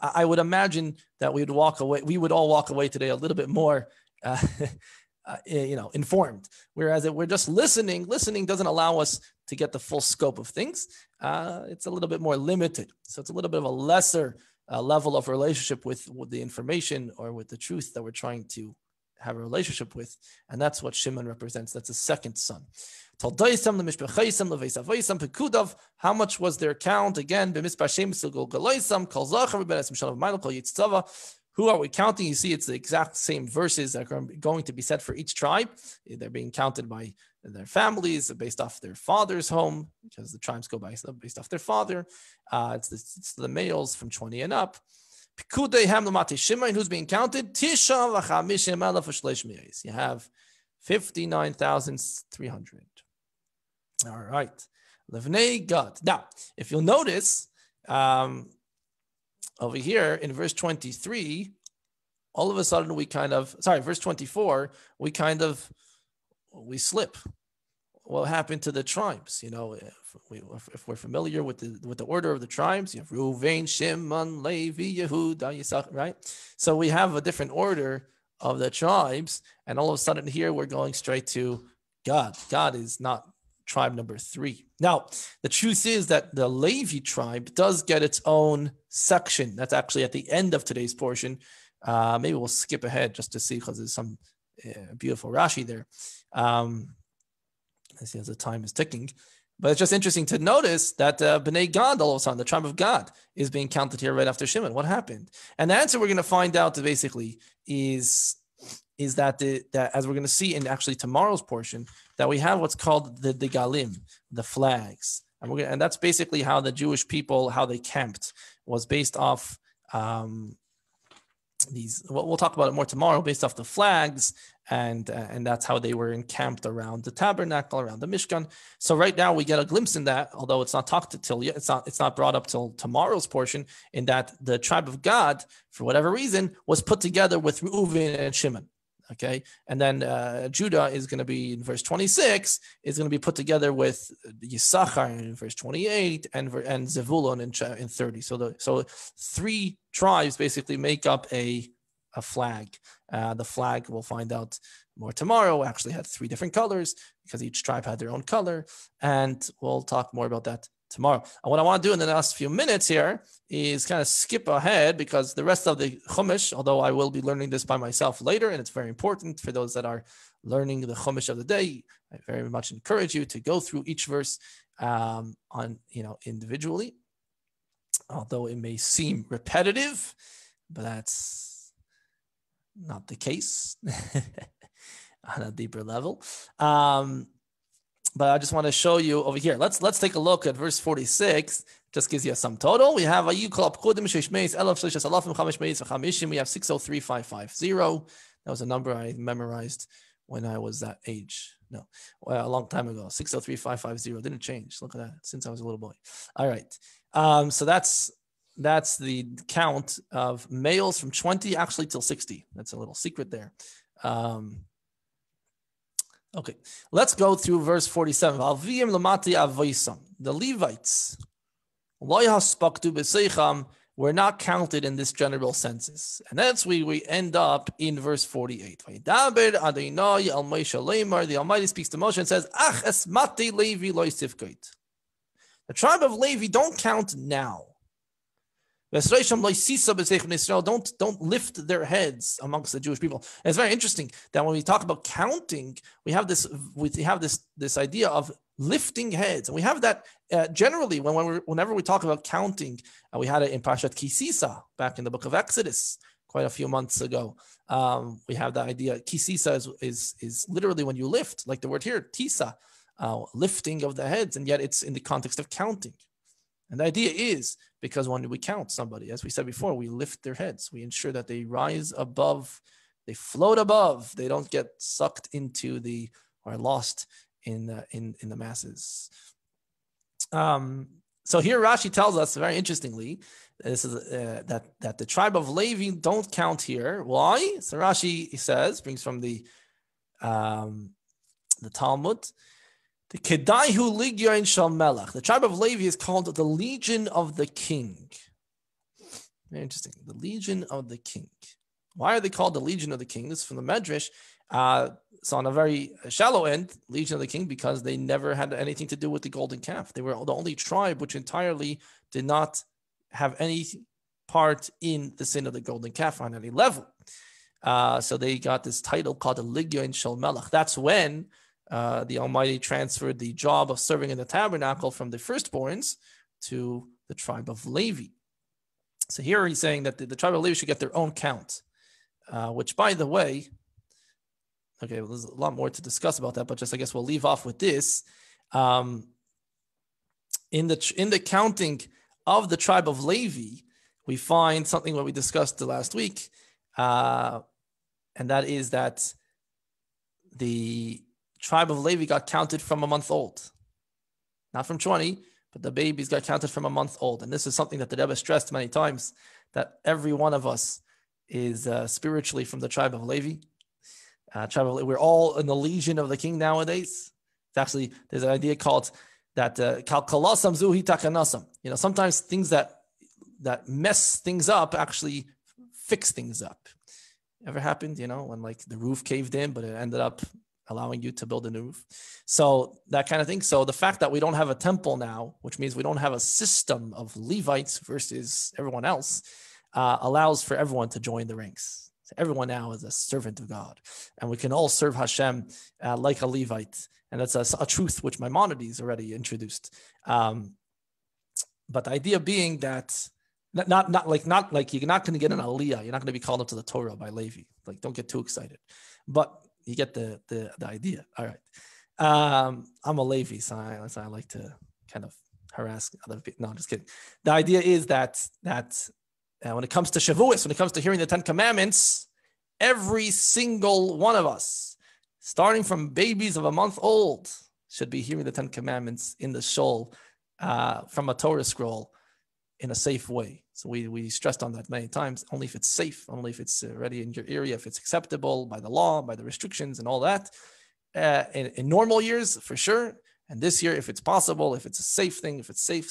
I would imagine that we would all walk away today a little bit more informed. Whereas if we're just listening doesn't allow us to get the full scope of things. It's a little bit more limited. So it's a little bit of a lesser level of relationship with the information or with the truth that we're trying to have a relationship with. And that's what Shimon represents. That's a second son. How much was their count? Again, who are we counting? You see, it's the exact same verses that are going to be said for each tribe. They're being counted by their families based off their father's home, because the tribes go based off their father. It's the males from 20 and up. Who's being counted? You have 59,300. All right. Levnei Gad. Now, if you'll notice, over here in verse 23, all of a sudden verse 24, we slip. What happened to the tribes? If we're familiar with the order of the tribes, you have Reuven, Shimon, Levi, Yehuda, Yisachar, right? So we have a different order of the tribes, and all of a sudden here we're going straight to God. God is not tribe number 3. Now, the truth is that the Levi tribe does get its own section. That's actually at the end of today's portion. Maybe we'll skip ahead just to see, because there's some beautiful Rashi there. I see as the time is ticking. But it's just interesting to notice that Bnei Gad, all of a sudden, the tribe of God, is being counted here right after Shimon. What happened? And the answer we're going to find out basically is that as we're going to see in actually tomorrow's portion, that we have what's called the Degalim, the flags. And that's basically how the Jewish people, how they camped, was based off we'll talk about it more tomorrow, based off the flags, and that's how they were encamped around the tabernacle, around the Mishkan. So right now we get a glimpse in that, although it's not talked till yet, it's not brought up till tomorrow's portion, in that the tribe of Gad, for whatever reason, was put together with Reuven and Shimon. Okay, and then Judah is going to be in verse 26, is going to be put together with Yisachar in verse 28 and Zevulun in 30. So 3 tribes basically make up a flag. The flag, we'll find out more tomorrow, actually had 3 different colors because each tribe had their own color, and we'll talk more about that tomorrow. And what I want to do in the last few minutes here is kind of skip ahead, because the rest of the Chumash, although I will be learning this by myself later, and it's very important for those that are learning the Chumash of the day, I very much encourage you to go through each verse individually, although it may seem repetitive, but that's not the case on a deeper level. but I just want to show you over here. Let's take a look at verse 46. Just gives you a sum total. We have we have 603550. That was a number I memorized when I was that age. No, well, a long time ago. 603550 didn't change. Look at that, since I was a little boy. All right. So that's the count of males from 20 actually till 60. That's a little secret there. Okay, let's go through verse 47. The Levites were not counted in this general census. And that's where we end up in verse 48. The Almighty speaks to Moshe and says, the tribe of Levi don't count now. Don't lift their heads amongst the Jewish people. And it's very interesting that when we talk about counting, we have this idea of lifting heads, and we have that generally whenever we talk about counting. We had it in Parashat Kisisa back in the book of Exodus quite a few months ago. We have the idea. Kisisa is literally when you lift, like the word here, tisa, lifting of the heads, and yet it's in the context of counting. And the idea is because when we count somebody, as we said before, we lift their heads. We ensure that they rise above, they float above, they don't get sucked into or lost in the masses. So here Rashi tells us very interestingly, this is that the tribe of Levi don't count here. Why? So Rashi says, brings from the Talmud. The Kedaihu Ligyain Shal Melech. The tribe of Levi is called the Legion of the King. Very interesting. The Legion of the King. Why are they called the Legion of the King? This is from the Medrash. So on a very shallow end, Legion of the King, because they never had anything to do with the golden calf. They were the only tribe which entirely did not have any part in the sin of the golden calf on any level. So they got this title called the Ligyain Shal Melech. That's when the Almighty transferred the job of serving in the tabernacle from the firstborns to the tribe of Levi. So here he's saying that the tribe of Levi should get their own count, which, by the way, okay, well, there's a lot more to discuss about that, but just I guess we'll leave off with this. In the counting of the tribe of Levi, we find something what we discussed the last week, and that is that the tribe of Levi got counted from a month old, not from 20, but the babies got counted from a month old. And this is something that the Rebbe stressed many times, that every one of us is spiritually from the tribe of Levi. We're all in the legion of the king nowadays. It's actually, there's an idea called that kalkalasam zuhi takanasam. Sometimes things that mess things up actually fix things up. Ever happened, when like the roof caved in, but it ended up allowing you to build a new roof. So that kind of thing. So the fact that we don't have a temple now, which means we don't have a system of Levites versus everyone else, allows for everyone to join the ranks. So everyone now is a servant of God, and we can all serve Hashem like a Levite. And that's a truth which Maimonides already introduced. But the idea being that not like you're not going to get an aliyah. You're not going to be called up to the Torah by Levi. Like, don't get too excited. But you get the idea. All right. I'm a Levi, so I like to kind of harass other people. No, I'm just kidding. The idea is that when it comes to Shavuos, when it comes to hearing the 10 Commandments, every single one of us, starting from babies of a month old, should be hearing the 10 Commandments in the shul from a Torah scroll in a safe way. So we stressed on that many times. Only if it's safe, only if it's already in your area, if it's acceptable by the law, by the restrictions and all that. In normal years, for sure. And this year, if it's possible, if it's a safe thing, if it's safe,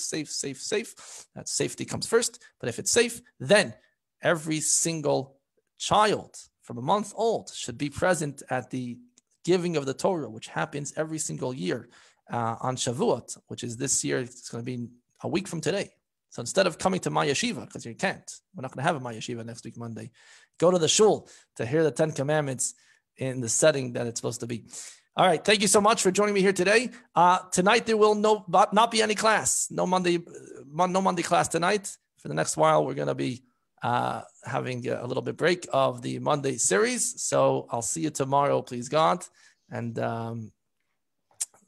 that safety comes first. But if it's safe, then every single child from a month old should be present at the giving of the Torah, which happens every single year on Shavuot, which is this year. It's going to be a week from today. So instead of coming to my yeshiva, because you can't, we're not going to have a my yeshiva next week, Monday, go to the shul to hear the 10 Commandments in the setting that it's supposed to be. All right. Thank you so much for joining me here today. Tonight, there will not be any class. No Monday class tonight. For the next while, we're going to be having a little bit break of the Monday series. So I'll see you tomorrow, please God. And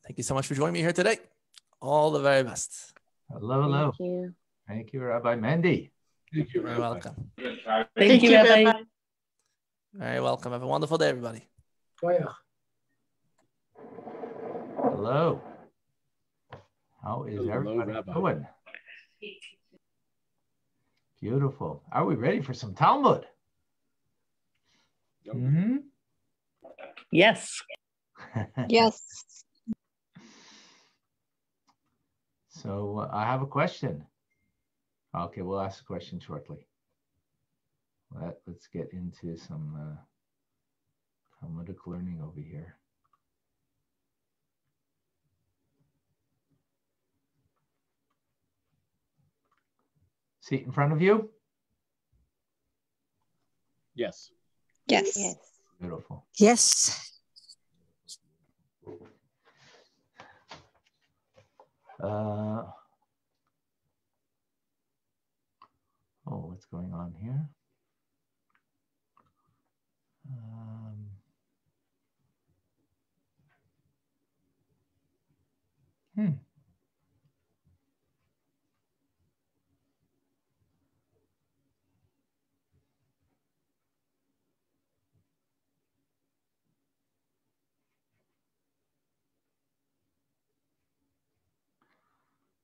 Thank you so much for joining me here today. All the very best. Hello, hello. Thank you. Thank you, Rabbi Mandy. Thank you, You're Rabbi. welcome. Thank you, Rabbi. Very welcome. Have a wonderful day, everybody. Hello. How is Hello, everybody Rabbi. doing? Beautiful. Are we ready for some Talmud? Yep. Mhm. Yes. Yes. So I have a question. Okay, we'll ask the question shortly. Let's get into some Talmudic learning over here. See it in front of you? Yes. Yes. Yes. Beautiful. Yes. Oh, what's going on here?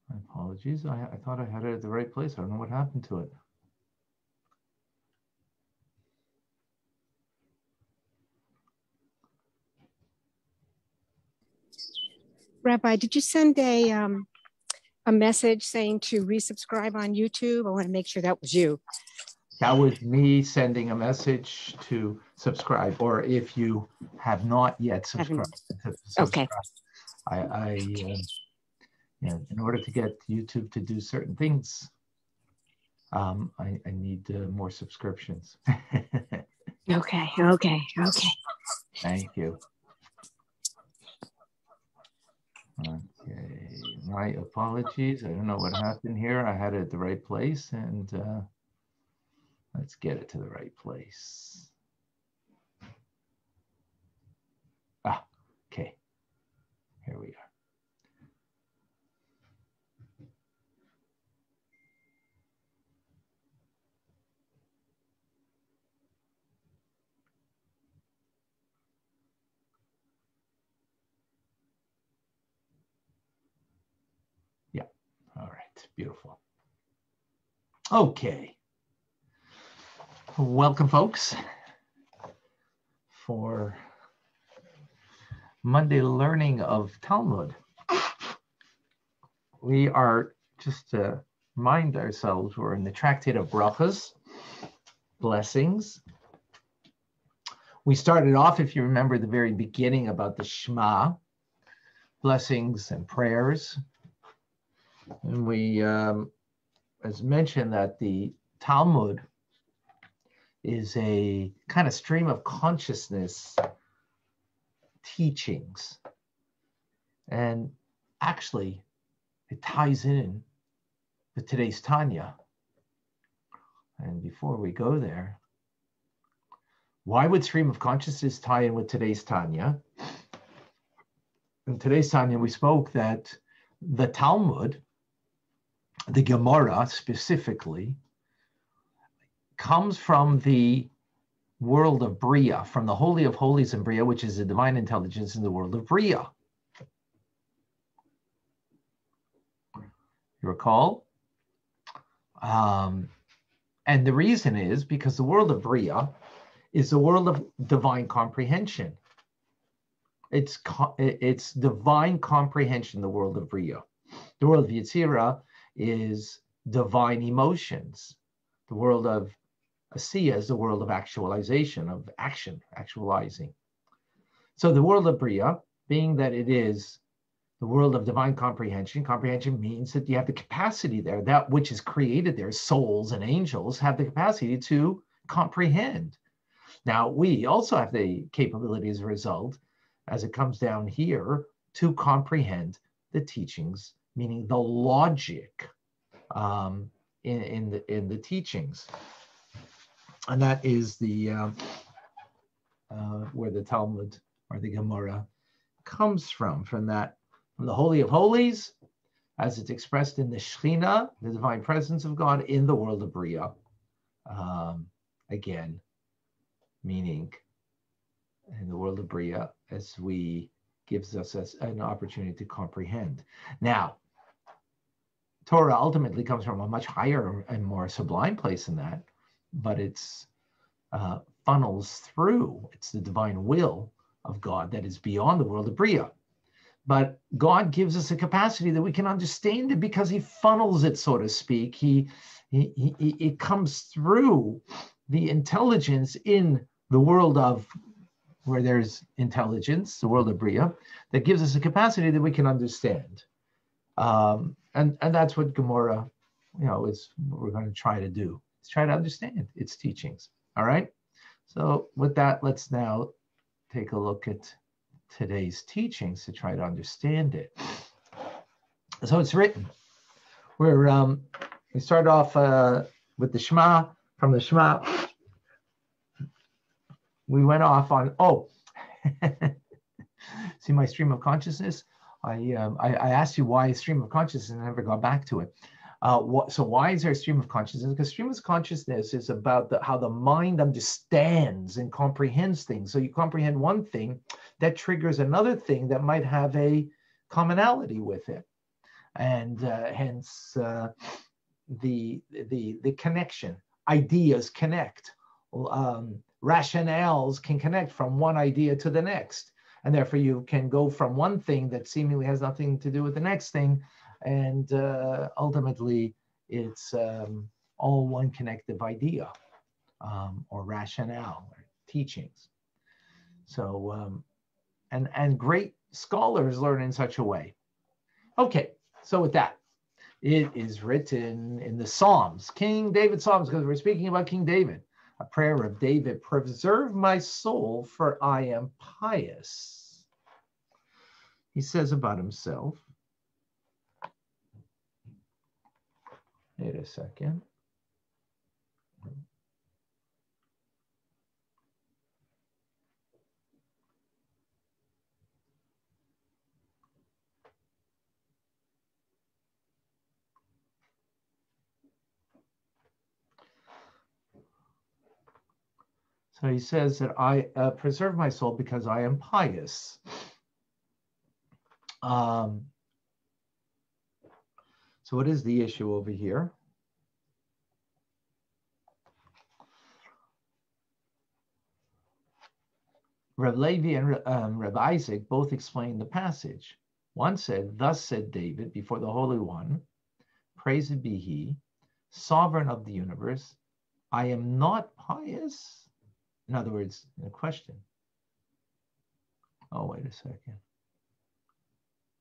My apologies. I thought I had it at the right place. I don't know what happened to it. Rabbi, did you send a message saying to resubscribe on YouTube? I want to make sure that was you. That was me sending a message to subscribe, or if you have not yet subscribed, to subscribe. Okay. In order to get YouTube to do certain things, I need more subscriptions. Okay. Thank you. Okay, my apologies. I don't know what happened here. I had it at the right place, and let's get it to the right place. Okay. Here we are. Yeah. All right. Beautiful. Okay. Welcome, folks, for Monday learning of Talmud. We are, just to remind ourselves, we're in the Tractate of Brachas, blessings. We started off, if you remember, the very beginning about the Shema, blessings and prayers. And we, as mentioned, that the Talmud is a kind of stream of consciousness teachings. And actually, it ties in with today's Tanya. And before we go there, why would stream of consciousness tie in with today's Tanya? In today's Tanya, we spoke that the Talmud, the Gemara specifically, comes from the world of Bria, from the Holy of Holies in Bria, which is the divine intelligence in the world of Bria. You recall? And the reason is because the world of Bria is the world of divine comprehension. It's divine comprehension, the world of Bria. The world of Yetzirah is divine emotions. The world of Asiya is the world of actualization, of action, actualizing. So the world of Bria, being that it is the world of divine comprehension, comprehension means that you have the capacity there, that which is created there, souls and angels have the capacity to comprehend. Now, we also have the capability as a result, as it comes down here, to comprehend the teachings, meaning the logic in the teachings. And that is the where the Talmud or the Gemara comes from that from the Holy of Holies, as it's expressed in the Shekhinah, the divine presence of God in the world of Bria. Again, meaning in the world of Bria, as we gives us an opportunity to comprehend. Now, Torah ultimately comes from a much higher and more sublime place than that, but it's funnels through. It's the divine will of God that is beyond the world of Bria. But God gives us a capacity that we can understand it because he funnels it, so to speak. It comes through the intelligence in the world of where there's intelligence, the world of Bria, that gives us a capacity that we can understand. And that's what Gemara, is what we're going to try to do. Let's try to understand its teachings. All right. So with that, let's now take a look at today's teachings to try to understand it. So it's written. We start off with the Shema. From the Shema, we went off on, see my stream of consciousness? I asked you why stream of consciousness and I never got back to it. So why is there a stream of consciousness? Because stream of consciousness is about how the mind understands and comprehends things. So you comprehend one thing that triggers another thing that might have a commonality with it. And hence the connection. Ideas connect. Rationales can connect from one idea to the next. And therefore you can go from one thing that seemingly has nothing to do with the next thing. And ultimately, it's all one connective idea or rationale or teachings. So, and great scholars learn in such a way. Okay, so with that, it is written in the Psalms, King David's Psalms, because we're speaking about King David. A prayer of David: preserve my soul, for I am pious. He says about himself, wait a second. So he says that I preserve my soul because I am pious. So what is the issue over here? Reb Levi and Reb Isaac both explained the passage. One said, thus said David before the Holy One, praised be he, sovereign of the universe, I am not pious. In other words, in a question. Oh, wait a second.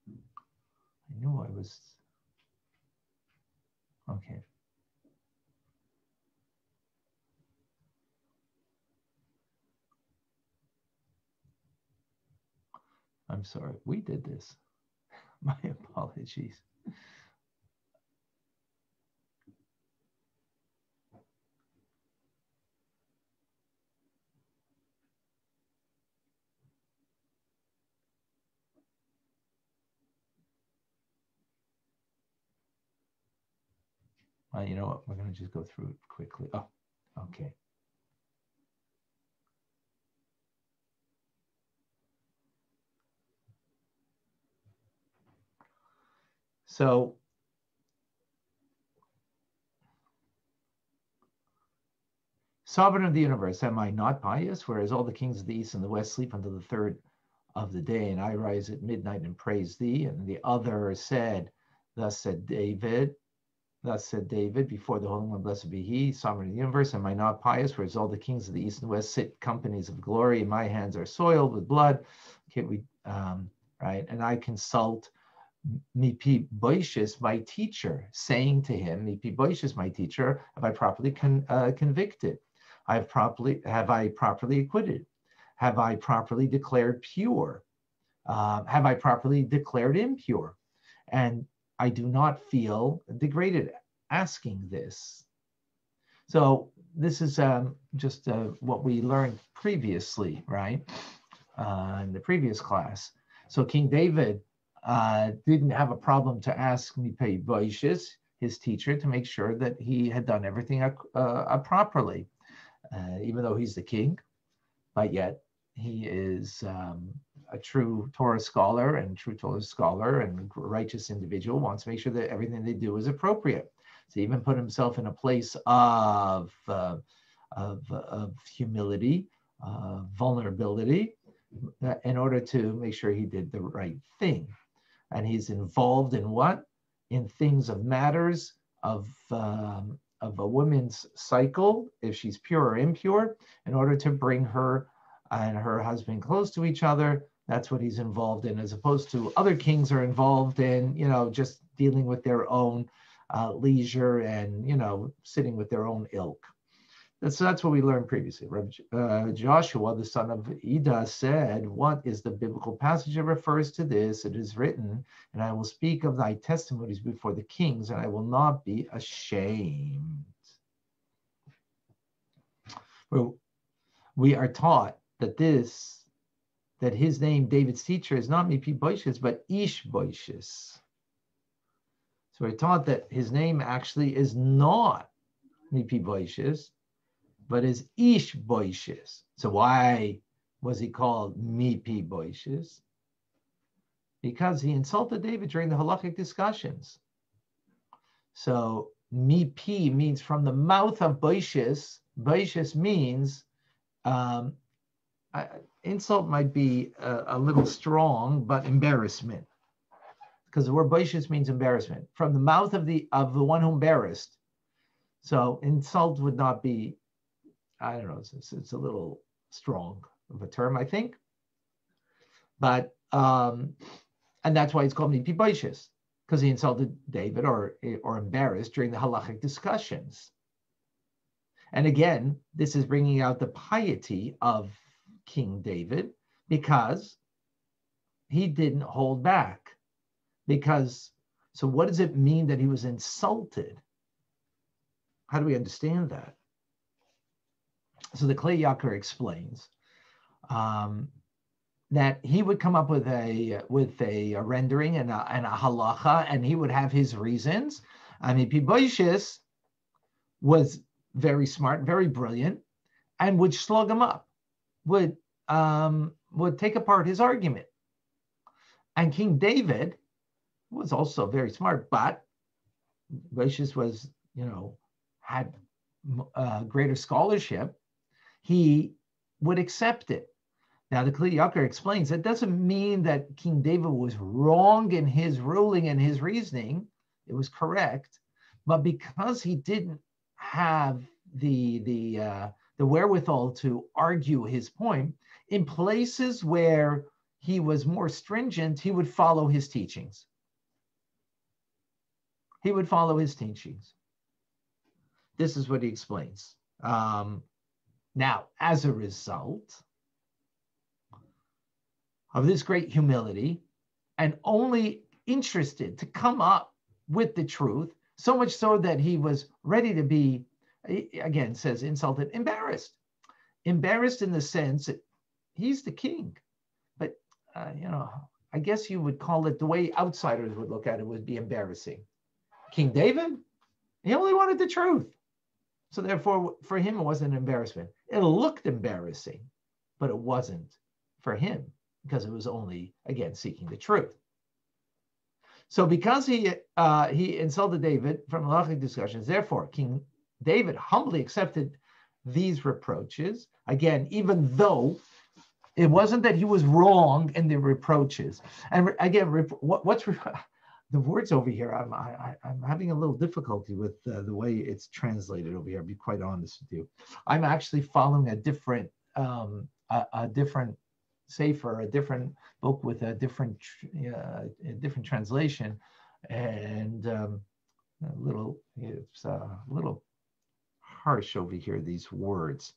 I knew I was, okay. I'm sorry, we did this. My apologies. You know what? We're going to just go through it quickly. Oh, okay. So, sovereign of the universe, am I not pious? Whereas all the kings of the east and the west sleep until the third of the day, and I rise at midnight and praise thee. And the other said, thus said David, before the Holy One, blessed be he, sovereign of the universe, am I not pious? Whereas all the kings of the east and west sit companies of glory, and my hands are soiled with blood. Okay, right? And I consult Mipi Boishis, my teacher, saying to him, Mipi Boishis, my teacher, have I properly convicted? Have I properly acquitted? Have I properly declared pure? Have I properly declared impure? And I do not feel degraded asking this. So this is just what we learned previously, right? In the previous class. So King David didn't have a problem to ask Mipei Boishis, his teacher, to make sure that he had done everything properly, even though he's the king, but yet he is a true Torah scholar and righteous individual, wants to make sure that everything they do is appropriate. So he even put himself in a place of humility, vulnerability, in order to make sure he did the right thing. And he's involved in what? In things of matters of a woman's cycle, if she's pure or impure, in order to bring her and her husband close to each other. That's what he's involved in, as opposed to other kings are involved in, just dealing with their own leisure and, sitting with their own ilk. That's what we learned previously. Joshua, the son of Ida, said, "What is the biblical passage that refers to this? It is written, and I will speak of thy testimonies before the kings, and I will not be ashamed." We are taught that his name, David's teacher, is not Mipi Boishis, but Ish Boishis. So we're taught that his name actually is not Mipi Boishis, but is Ish Boishis. So why was he called Mipi Boishis? Because he insulted David during the halachic discussions. So Mipi means from the mouth of Boishis. Boishis means, insult might be a little strong, but embarrassment. Because the word Boishis means embarrassment. From the mouth of the one who embarrassed. So insult would not be, I don't know, it's a little strong of a term, I think. But, and that's why it's called Mipi Boishis, because he insulted David or embarrassed during the halachic discussions. And again, this is bringing out the piety of King David, because he didn't hold back. So what does it mean that he was insulted? How do we understand that? So the Klei Yakar explains that he would come up with a rendering and a halacha, and he would have his reasons. Mipi Boishis was very smart, very brilliant, and would slug him up, would take apart his argument. And King David was also very smart, but Boishis was, had greater scholarship. He would accept it. Now, the Klei Yakar explains that doesn't mean that King David was wrong in his ruling and his reasoning. It was correct, but because he didn't have the wherewithal to argue his point, in places where he was more stringent, he would follow his teachings. He would follow his teachings. This is what he explains. Now, as a result of this great humility and only interested to come up with the truth, so much so that he was ready to be, again, says insulted, embarrassed. Embarrassed in the sense that he's the king. But, I guess you would call it, the way outsiders would look at it, would be embarrassing. King David, he only wanted the truth. So therefore, for him, it wasn't an embarrassment. It looked embarrassing, but it wasn't for him, because it was only, again, seeking the truth. So because he insulted David from halachic discussions, therefore, King David humbly accepted these reproaches. Again, even though it wasn't that he was wrong in the reproaches. And again, what's the words over here? I'm having a little difficulty with the way it's translated over here. I'll be quite honest with you. I'm actually following a different sefer, a different book with a different translation, and it's a little harsh over here, these words.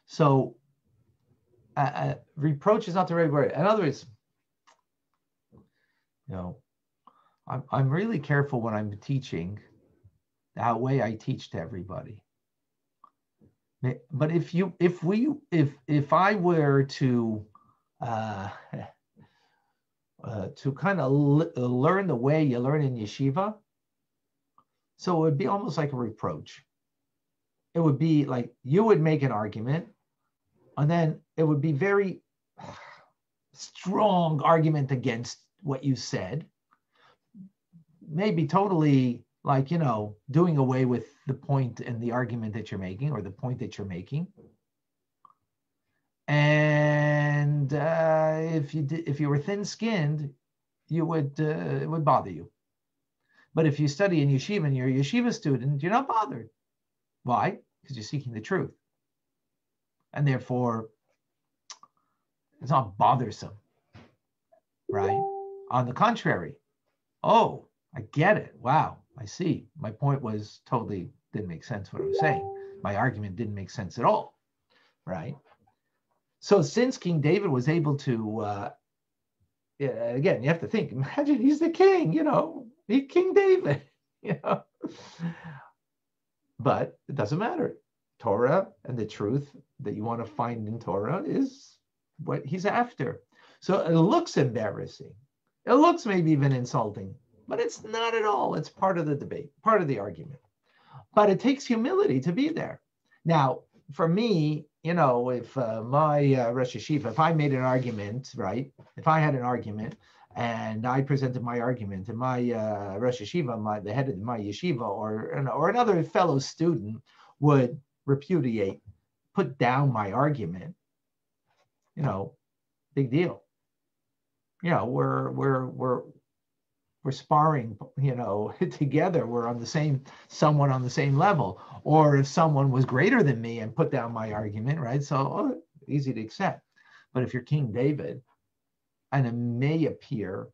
So reproach is not the right word. In other words, I'm really careful when I'm teaching that way I teach to everybody. But if I were to to kind of learn the way you learn in yeshiva. So it would be almost like a reproach. It would be like you would make an argument, and then it would be very strong argument against what you said. Maybe totally like, doing away with the point and the argument that you're making or the point that you're making. And if you were thin-skinned, it would bother you. But if you study in yeshiva and you're a yeshiva student, you're not bothered. Why? Because you're seeking the truth. And therefore, it's not bothersome, right? On the contrary, oh, I get it. Wow, I see. My point was totally didn't make sense what I was saying. My argument didn't make sense at all, right? So since King David was able to, again, you have to think, imagine he's the king, he's King David, But it doesn't matter. Torah and the truth that you want to find in Torah is what he's after. So it looks embarrassing. It looks maybe even insulting, but it's not at all. It's part of the debate, part of the argument. But it takes humility to be there. Now, for me, if my Rosh Yeshiva, if I made an argument, right? If I had an argument and I presented my argument and my Rosh Yeshiva, the head of my yeshiva or another fellow student would repudiate, put down my argument, big deal. We're sparring, together. We're somewhat on the same level. Or if someone was greater than me and put down my argument, right? So easy to accept. But if you're King David, and it may appear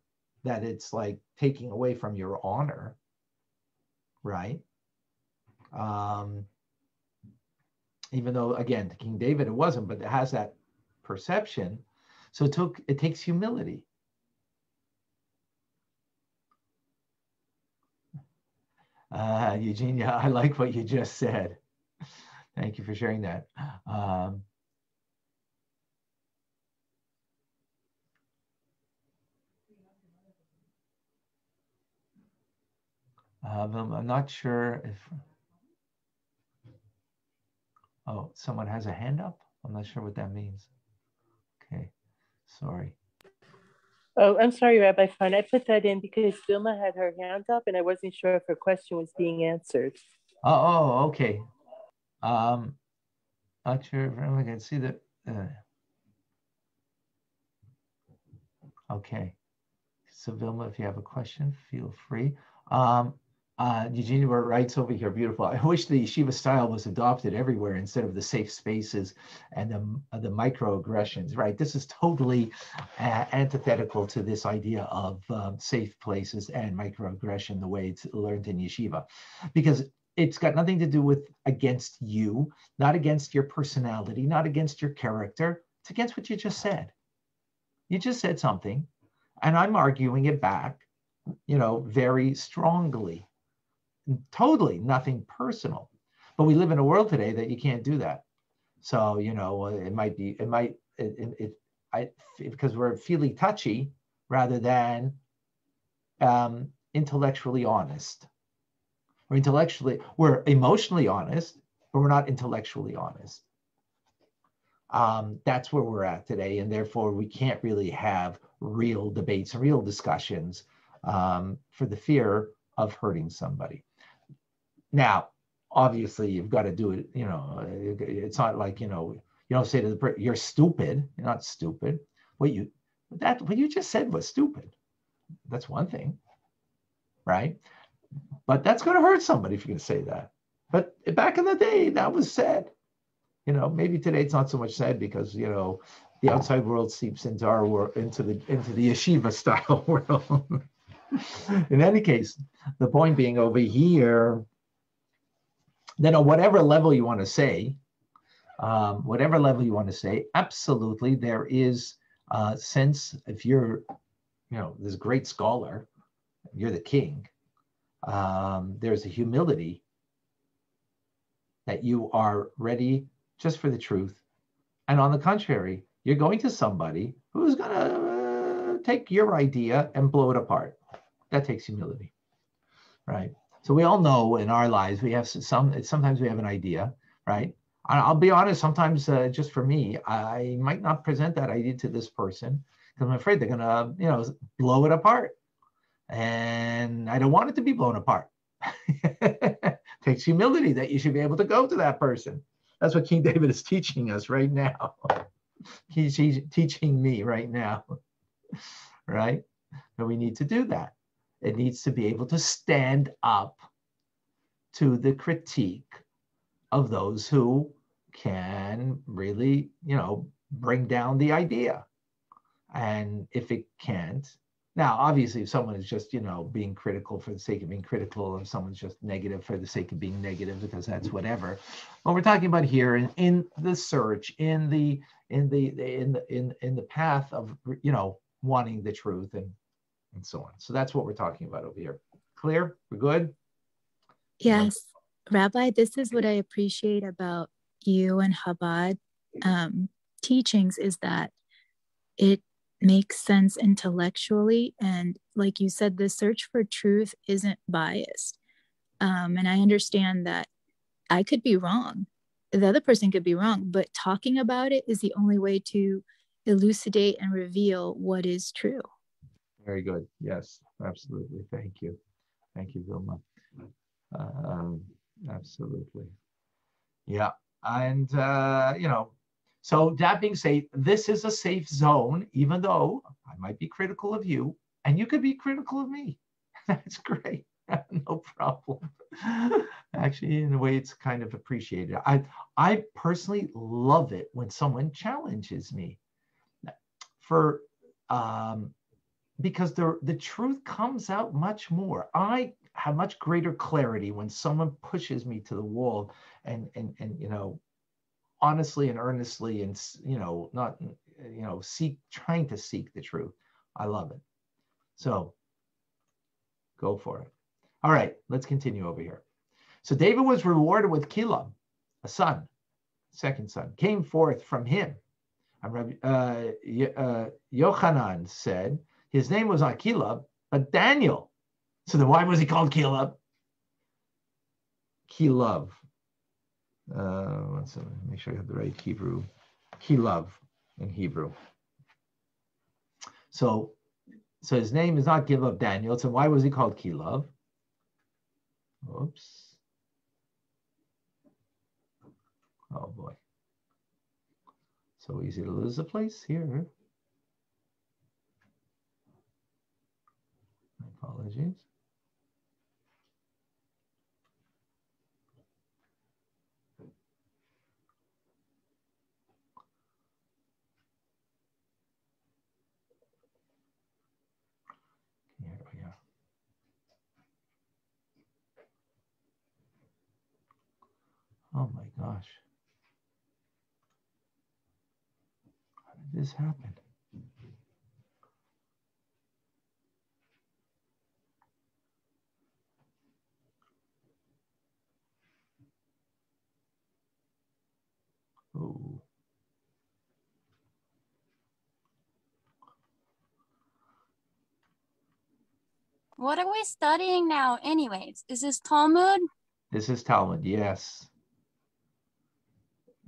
that it's like taking away from your honor, right? Even though, again, to King David it wasn't, but it has that perception. So it takes humility. Eugenia, I like what you just said. Thank you for sharing that. I'm not sure if... Oh, someone has a hand up? I'm not sure what that means. Okay, sorry. Oh, I'm sorry, Rabbi Fine. I put that in because Vilma had her hand up and I wasn't sure if her question was being answered. Oh, okay. Not sure if I can see that. Okay. So Vilma, if you have a question, feel free. Eugenia writes over here, beautiful. I wish the yeshiva style was adopted everywhere instead of the safe spaces and the microaggressions, right? This is totally antithetical to this idea of safe places and microaggression, the way it's learned in yeshiva, because it's got nothing to do with against you, not against your personality, not against your character. It's against what you just said. You just said something, and I'm arguing it back, very strongly. Totally nothing personal. But we live in a world today that you can't do that. So, because we're feeling touchy rather than intellectually honest. We're emotionally honest, but we're not intellectually honest. That's where we're at today. And therefore we can't really have real debates and real discussions for the fear of hurting somebody. Now, obviously, you've got to do it. It's not like you don't say to the person, "You're stupid." You're not stupid. What you just said was stupid. That's one thing, right? But that's going to hurt somebody if you're going to say that. But back in the day, that was said. Maybe today it's not so much said because the outside world seeps into our world, into the yeshiva style world. In any case, the point being over here. Then on whatever level you want to say, absolutely, there is a sense, if you're, this great scholar, you're the king, there's a humility that you are ready just for the truth. And on the contrary, You're going to somebody who's going to take your idea and blow it apart. That takes humility, right? So we all know in our lives, we have sometimes we have an idea, right? I'll be honest, sometimes just for me, I might not present that idea to this person because I'm afraid they're going to, blow it apart. And I don't want it to be blown apart. Takes humility that you should be able to go to that person. That's what King David is teaching us right now. He's teaching me right now, right? And we need to do that. It needs to be able to stand up to the critique of those who can really, bring down the idea. And if it can't, now, obviously, if someone is just, being critical for the sake of being critical, or someone's just negative for the sake of being negative, because that's whatever. What we're talking about here in the search, in the path of, wanting the truth and so on. So that's what we're talking about over here. Clear? We're good? Yes. Rabbi, this is what I appreciate about you and Chabad teachings, is that it makes sense intellectually. And like you said, the search for truth isn't biased. And I understand that I could be wrong. The other person could be wrong, but talking about it is the only way to elucidate and reveal what is true. Very good. Yes, absolutely. Thank you. Thank you, Vilma. Absolutely. Yeah. And, so that being said, this is a safe zone, even though I might be critical of you and you could be critical of me. That's great. No problem. Actually, in a way, it's kind of appreciated. I personally love it when someone challenges me because the truth comes out much more. I have much greater clarity when someone pushes me to the wall and honestly and earnestly and, not, trying to seek the truth. I love it. So go for it. All right, let's continue over here. So David was rewarded with Kilam, a son, second son, came forth from him. And Yochanan said his name was not Kilab, but Daniel. So then why was he called Kilab? Kilab. Let's make sure I have the right Hebrew. Kilab in Hebrew. So his name is not Kilab Daniel. So why was he called Kilab? Oops. Oh boy. So easy to lose the place here. My apologies. Here we are. Oh my gosh. How did this happen? Oh. What are we studying now anyways? Is this Talmud? This is Talmud, yes.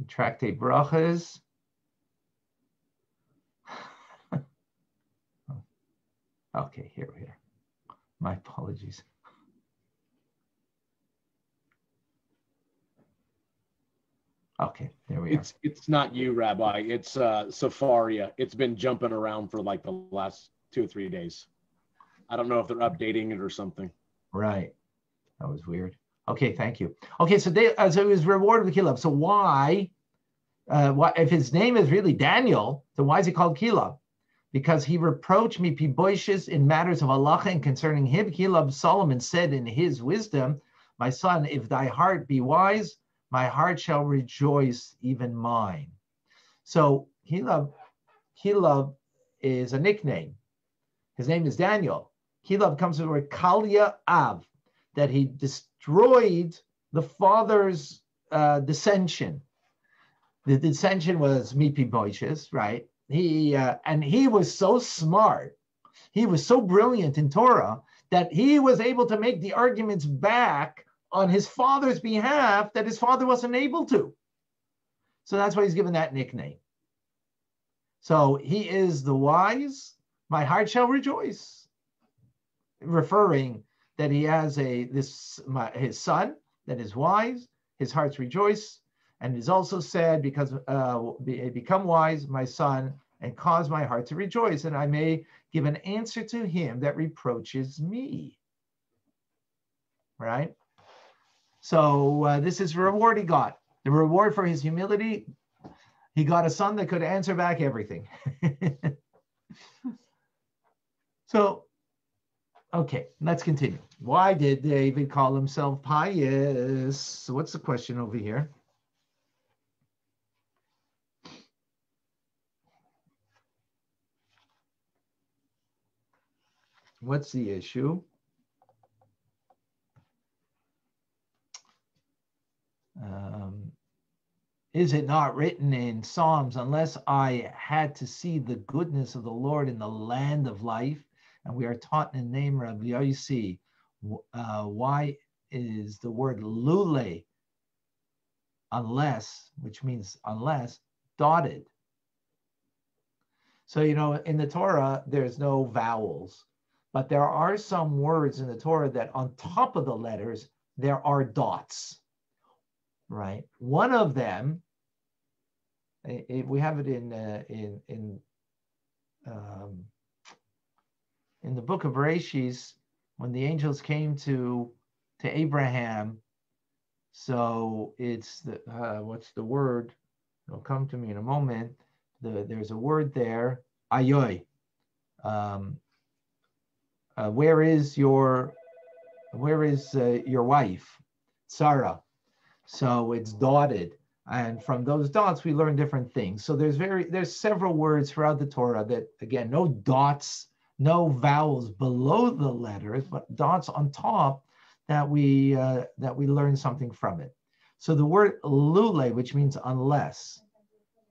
Tractate Brachas. Okay, here we are. My apologies. Okay, there we are. It's not you, Rabbi. It's Safaria. It's been jumping around for like the last 2 or 3 days. I don't know if they're updating it or something. Right. That was weird. Okay, thank you. Okay, so so he was rewarded with Kilab. So why, if his name is really Daniel, then why is he called Kilab? Because he reproached me, Piboishes, in matters of halacha, and concerning him, Kilab, Solomon said in his wisdom, my son, if thy heart be wise, my heart shall rejoice, even mine. So Kilab is a nickname. His name is Daniel. Kilab comes from the word Kalya Av, that he destroyed the father's dissension. The dissension was Mipi Boishes, right? And he was so smart. He was so brilliant in Torah that he was able to make the arguments back on his father's behalf that his father wasn't able to. So that's why he's given that nickname. So he is the wise, my heart shall rejoice, referring that he has his son that is wise, his hearts rejoice, and it is also said, because become wise, my son, and cause my heart to rejoice, and I may give an answer to him that reproaches me. Right? So this is the reward he got. The reward for his humility, he got a son that could answer back everything. So, okay, let's continue. Why did David call himself pious? So what's the question over here? What's the issue? Is it not written in Psalms, unless I had to see the goodness of the Lord in the land of life? And we are taught in the name of Yossi, why is the word lule, unless, which means unless, dotted? So, you know, in the Torah, there's no vowels, but there are some words in the Torah that on top of the letters, there are dots, right? One of them, we have it in the book of Bereshis, when the angels came to Abraham. So it's the what's the word? It'll come to me in a moment. There's a word there, ayoy. Where is your wife, Sarah? So it's dotted. And from those dots, we learn different things. So there's several words throughout the Torah that, again, no dots, no vowels below the letters, but dots on top that we learn something from it. So the word lule, which means unless.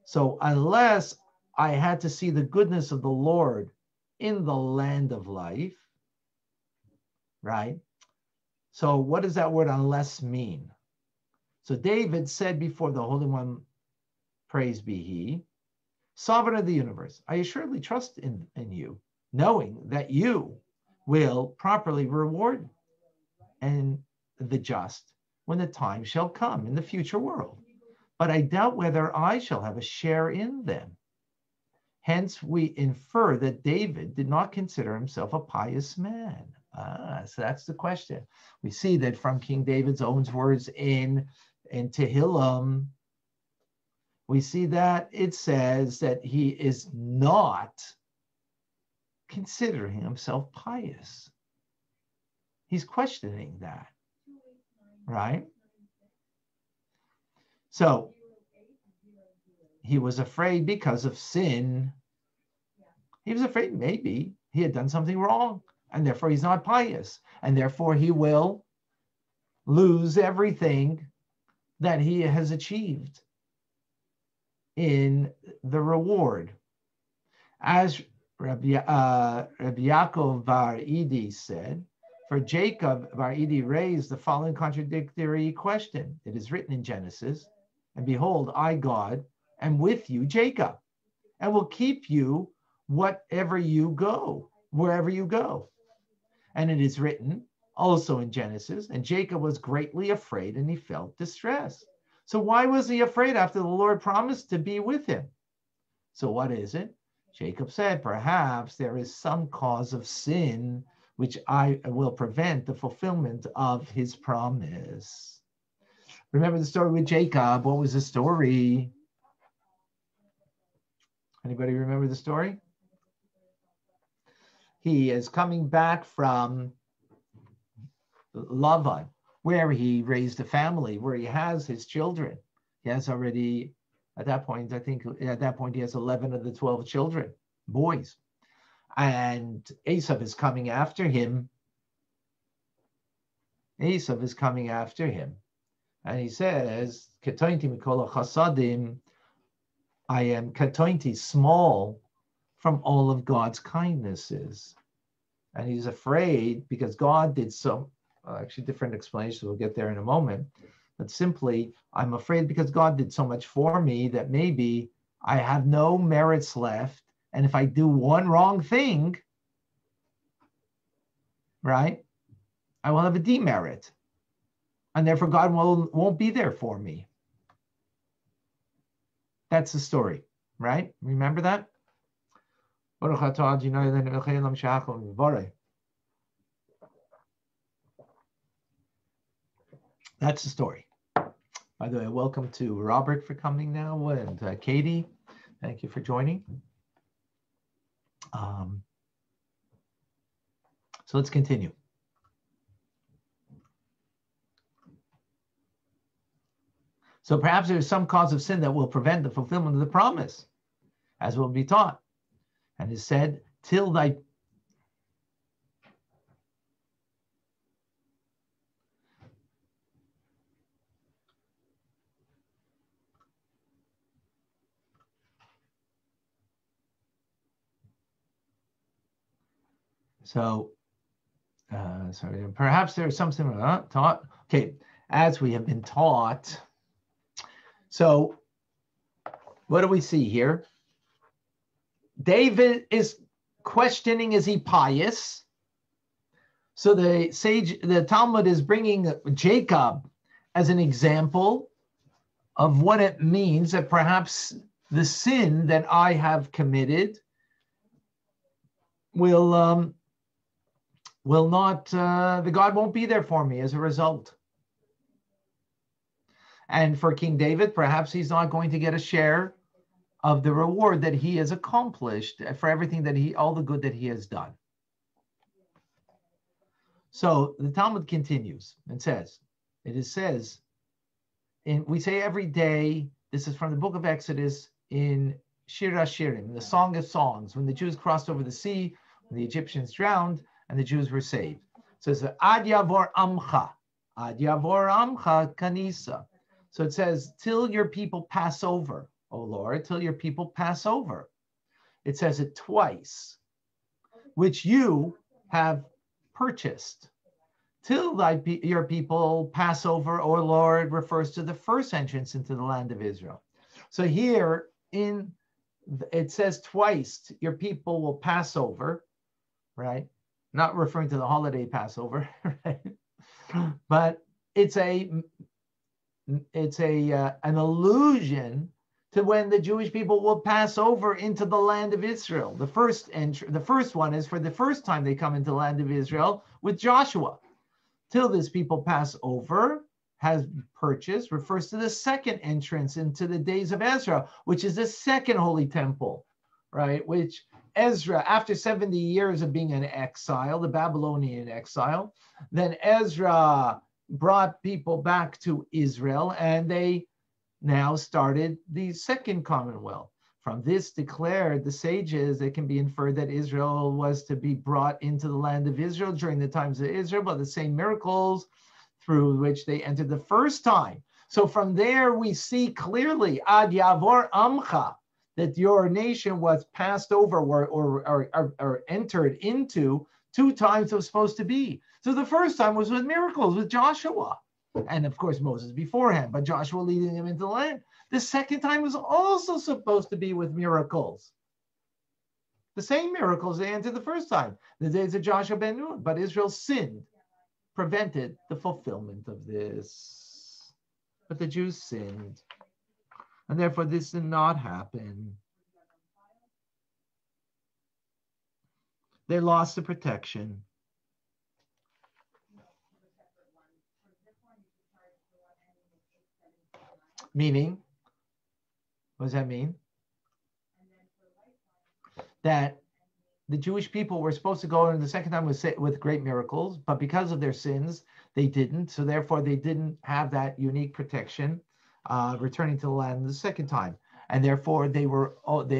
So unless I had to see the goodness of the Lord in the land of life, right? So what does that word unless mean? So David said before the Holy One, praise be he, sovereign of the universe, I assuredly trust in you, knowing that you will properly reward and the just when the time shall come in the future world. But I doubt whether I shall have a share in them. Hence, we infer that David did not consider himself a pious man. So that's the question. We see that from King David's own words in Tehillim, we see that it says that he is not considering himself pious. He's questioning that, right? So he was afraid because of sin. He was afraid maybe he had done something wrong, and therefore he's not pious, and therefore he will lose everything that he has achieved in the reward. As Rabbi Yaakov Bar Idi said, for Jacob, Bar Idi raised the following contradictory question. It is written in Genesis, and behold, I, God, am with you, Jacob, and will keep you wherever you go. And it is written also in Genesis, and Jacob was greatly afraid and he felt distress. So why was he afraid after the Lord promised to be with him? So what is it? Jacob said, perhaps there is some cause of sin which I will prevent the fulfillment of his promise. Remember the story with Jacob? What was the story? Anybody remember the story? He is coming back from Lavan, where he raised a family, where he has his children. He has already, at that point, he has 11 of the 12 children, boys. And Esav is coming after him. And he says, Ketointi mikol chasadim I am katointi, small from all of God's kindnesses. And he's afraid because God did so, actually different explanations, we'll get there in a moment. But simply, I'm afraid because God did so much for me that maybe I have no merits left. And if I do one wrong thing, right, I will have a demerit. And therefore God won't be there for me. That's the story, right? Remember that? That's the story. By the way, welcome to Robert for coming now, and Katie, thank you for joining. So let's continue. So perhaps there's some cause of sin that will prevent the fulfillment of the promise, as will be taught. And is said, till thy sorry, perhaps there's something taught. Okay, as we have been taught. So what do we see here? David is questioning, is he pious? So the Talmud is bringing Jacob as an example of what it means that perhaps the sin that I have committed will not, the God won't be there for me as a result. And for King David, perhaps he's not going to get a share of the reward that he has accomplished for everything that all the good that he has done. So the Talmud continues and says, we say every day, this is from the book of Exodus in Shir HaShirim, the Song of Songs, when the Jews crossed over the sea, when the Egyptians drowned, and the Jews were saved. So it says, Ad Yavor Amcha Kanisa. So it says, till your people pass over, O Lord, till your people pass over. It says it twice, which you have purchased. Till your people pass over, O Lord, refers to the first entrance into the land of Israel. So here it says twice, your people will pass over, right? Not referring to the holiday Passover, right? But it's an allusion to when the Jewish people will pass over into the land of Israel. The first one is for the first time they come into the land of Israel with Joshua. Till this people pass over, has purchased, refers to the second entrance into the days of Ezra, which is the second holy temple, right? Which Ezra, after 70 years of being in exile, the Babylonian exile, then Ezra brought people back to Israel, and they now started the second commonwealth. From this declared the sages, it can be inferred that Israel was to be brought into the land of Israel during the times of Israel by the same miracles through which they entered the first time. So from there we see clearly, Ad Yavor Amcha, that your nation was passed over or entered into 2 times it was supposed to be. So the first time was with miracles, with Joshua. And of course, Moses beforehand, but Joshua leading them into the land. The second time was also supposed to be with miracles. The same miracles they entered the first time, the days of Joshua ben Nun. But Israel sinned, prevented the fulfillment of this. But the Jews sinned. And therefore, this did not happen. They lost the protection. Meaning, what does that mean? That the Jewish people were supposed to go in the second time with great miracles, but because of their sins, they didn't. So therefore, they didn't have that unique protection, returning to the land the second time. And therefore, they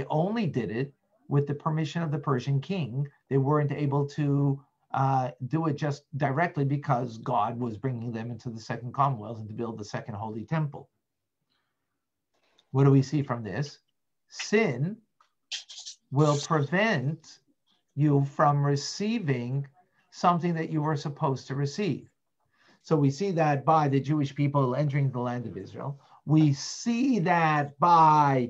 only did it with the permission of the Persian king. They weren't able to do it just directly because God was bringing them into the second commonwealth and to build the second holy temple. What do we see from this? sin will prevent you from receiving something that you were supposed to receive. So we see that by the Jewish people entering the land of Israel. We see that by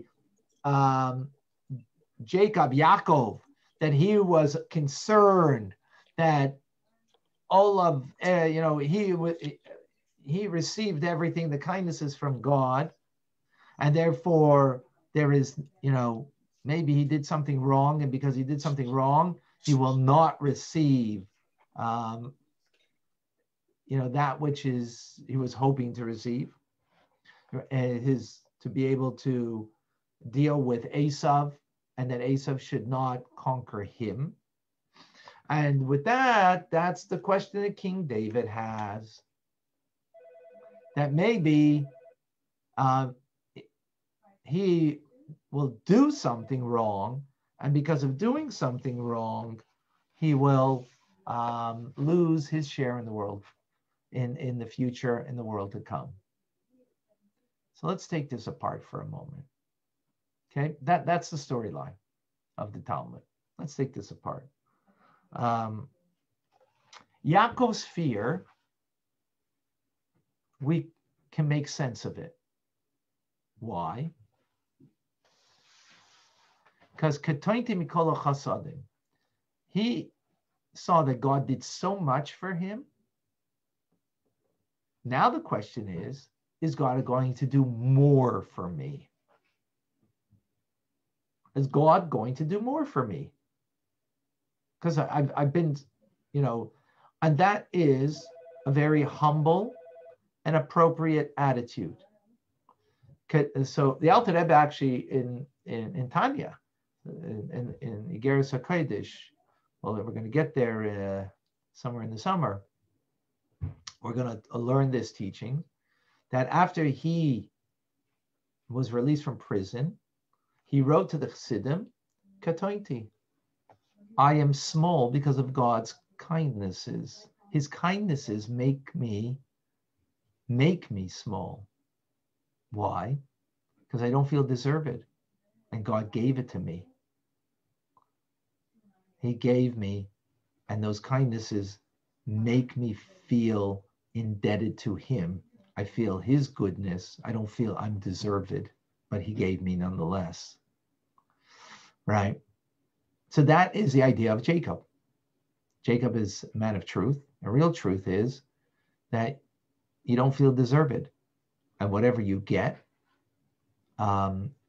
Jacob, Yaakov, that he was concerned that all of, he received everything, the kindnesses from God, and therefore there is, maybe he did something wrong, and because he did something wrong, he will not receive, that which he was hoping to receive, to be able to deal with Esav, and that Esav should not conquer him. And with that, that's the question that King David has. That maybe he will do something wrong, and because of doing something wrong, he will lose his share in the world, in the future, in the world to come. So let's take this apart for a moment. Okay, that's the storyline of the Talmud. Let's take this apart. Yaakov's fear, we can make sense of it. Why? Because he saw that God did so much for him. Now the question is God going to do more for me? Is God going to do more for me? Because I've been, and that is a very humble and appropriate attitude. So the Alter Rebbe actually in Tanya, in Igeres HaKodesh, well, we're going to get there somewhere in the summer. We're going to learn this teaching, that after he was released from prison, he wrote to the Chassidim, Katointi, I am small because of God's kindnesses. His kindnesses make me small. Why? Because I don't feel deserved, and God gave it to me. He gave me, and those kindnesses make me feel indebted to him. I feel his goodness. I don't feel I'm deserved, but he gave me nonetheless. Right? So that is the idea of Jacob. Jacob is a man of truth. The real truth is that you don't feel deserved. And whatever you get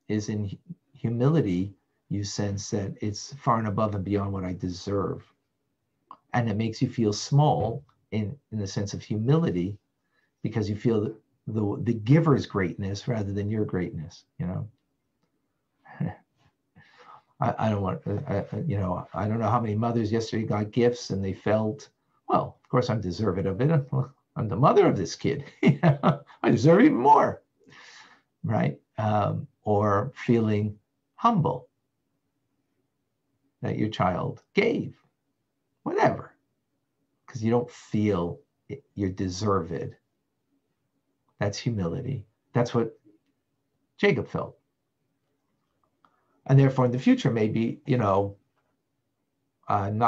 is in humility. You sense that it's far and above and beyond what I deserve. And it makes you feel small in the sense of humility, because you feel the giver's greatness rather than your greatness, I don't want, I don't know how many mothers yesterday got gifts and they felt, well, of course I'm deserving of it. I'm the mother of this kid. I deserve even more, right? Or feeling humble that your child gave, whatever, because you don't feel you're deserved. That's humility. That's what Jacob felt. And therefore in the future, maybe, not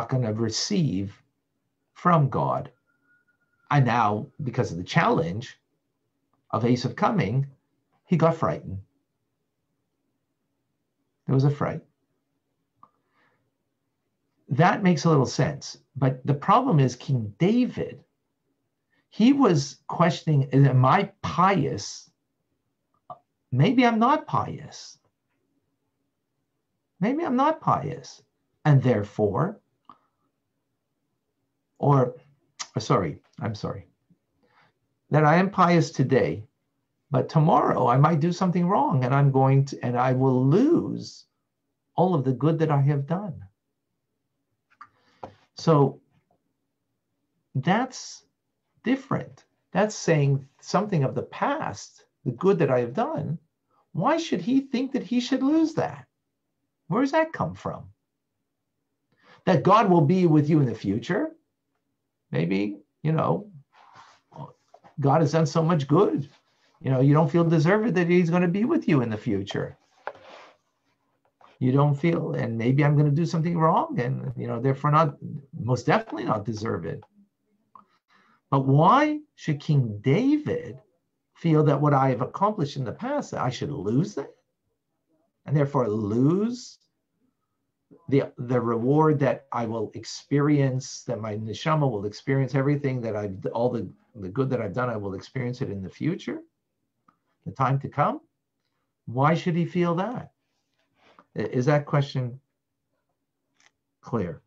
going to receive from God. And now, because of the challenge of Esav coming, he got frightened. There was a fright. That makes a little sense. But the problem is King David, he was questioning, am I pious? Maybe I'm not pious. Maybe I'm not pious. And therefore, that I am pious today, but tomorrow I might do something wrong and I will lose all of the good that I have done. So that's different. That's saying something of the past, the good that I have done. Why should he think that he should lose that? Where does that come from? That God will be with you in the future? Maybe, God has done so much good. You don't feel deserved that he's going to be with you in the future. You don't feel, and maybe I'm going to do something wrong, and therefore not, most definitely not deserve it. But why should King David feel that what I have accomplished in the past, that I should lose that, and therefore lose the reward that I will experience, that my neshama will experience everything that all the good that I've done, I will experience it in the future, the time to come? Why should he feel that? Is that question clear?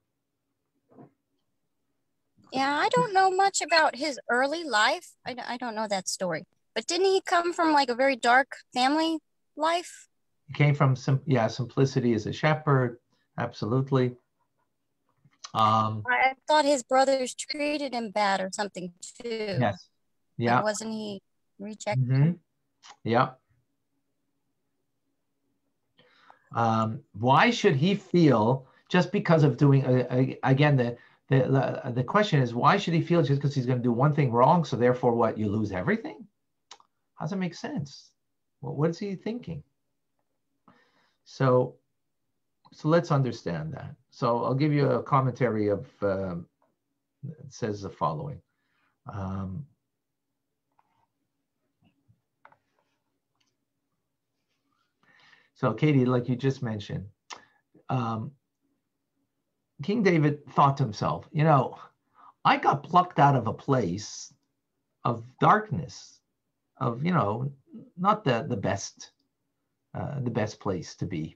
Yeah, I don't know much about his early life. I don't know that story. But didn't he come from like a very dark family life? He came from simplicity as a shepherd. Absolutely. I thought his brothers treated him bad or something too. Yes. Yeah. And wasn't he rejected? Mm-hmm. Yeah. Why should he feel just because of doing again the question is, why should he feel just because he's going to do one thing wrong, so therefore what, you lose everything? How does it make sense? Well, what is he thinking? So let's understand that. So I'll give you a commentary of it says the following. So Katie, like you just mentioned, King David thought to himself, I got plucked out of a place of darkness, of, not the best place to be.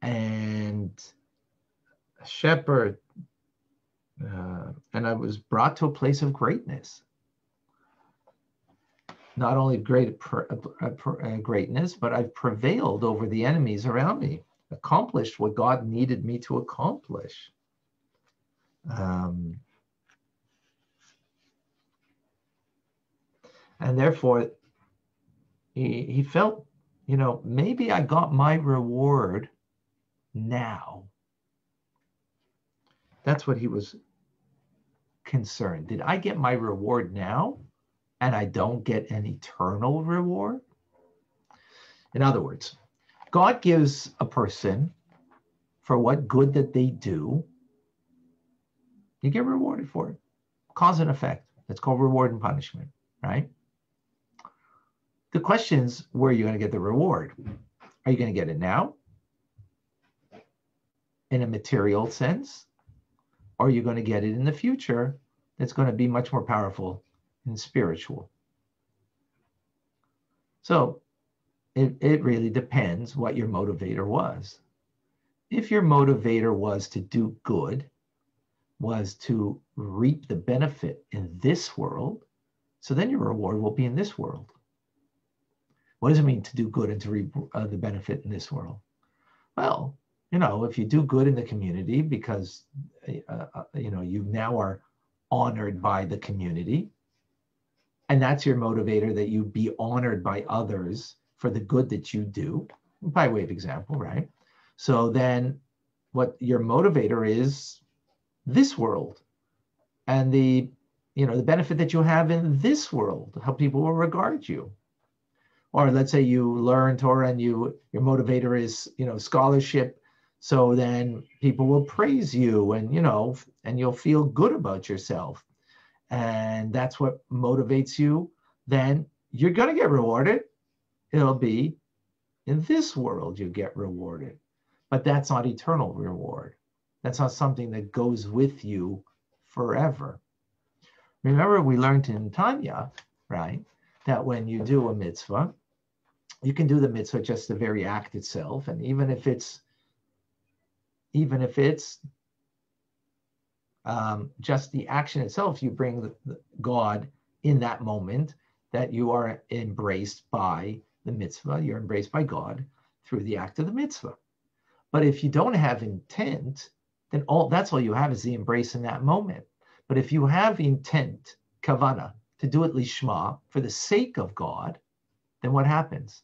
And a shepherd, and I was brought to a place of greatness. Not only greatness, but I've prevailed over the enemies around me, accomplished what God needed me to accomplish. And therefore, he felt, maybe I got my reward now. That's what he was concerned. Did I get my reward now and I don't get an eternal reward? In other words, God gives a person for what good that they do, you get rewarded for it. Cause and effect. That's called reward and punishment, right? The question is, where are you going to get the reward? Are you going to get it now in a material sense? Or are you going to get it in the future that's going to be much more powerful and spiritual? So it really depends what your motivator was. If your motivator was to do good, was to reap the benefit in this world, so then your reward will be in this world. What does it mean to do good and to reap the benefit in this world? Well, if you do good in the community because, you now are honored by the community, and that's your motivator, that you be honored by others for the good that you do, by way of example, right? So then what your motivator is this world, and the benefit that you have in this world, how people will regard you. Or let's say you learn Torah and your motivator is, scholarship. So then people will praise you and, and you'll feel good about yourself. And that's what motivates you. Then you're going to get rewarded. It'll be in this world you get rewarded. But that's not eternal reward. That's not something that goes with you forever. Remember, we learned in Tanya, right, that when you do a mitzvah, you can do the mitzvah just the very act itself. And even if it's just the action itself, you bring the God in that moment, that you are embraced by the mitzvah, you're embraced by God through the act of the mitzvah. But if you don't have intent, then that's all you have is the embrace in that moment. But if you have intent, kavana, to do it lishma, for the sake of God, then what happens?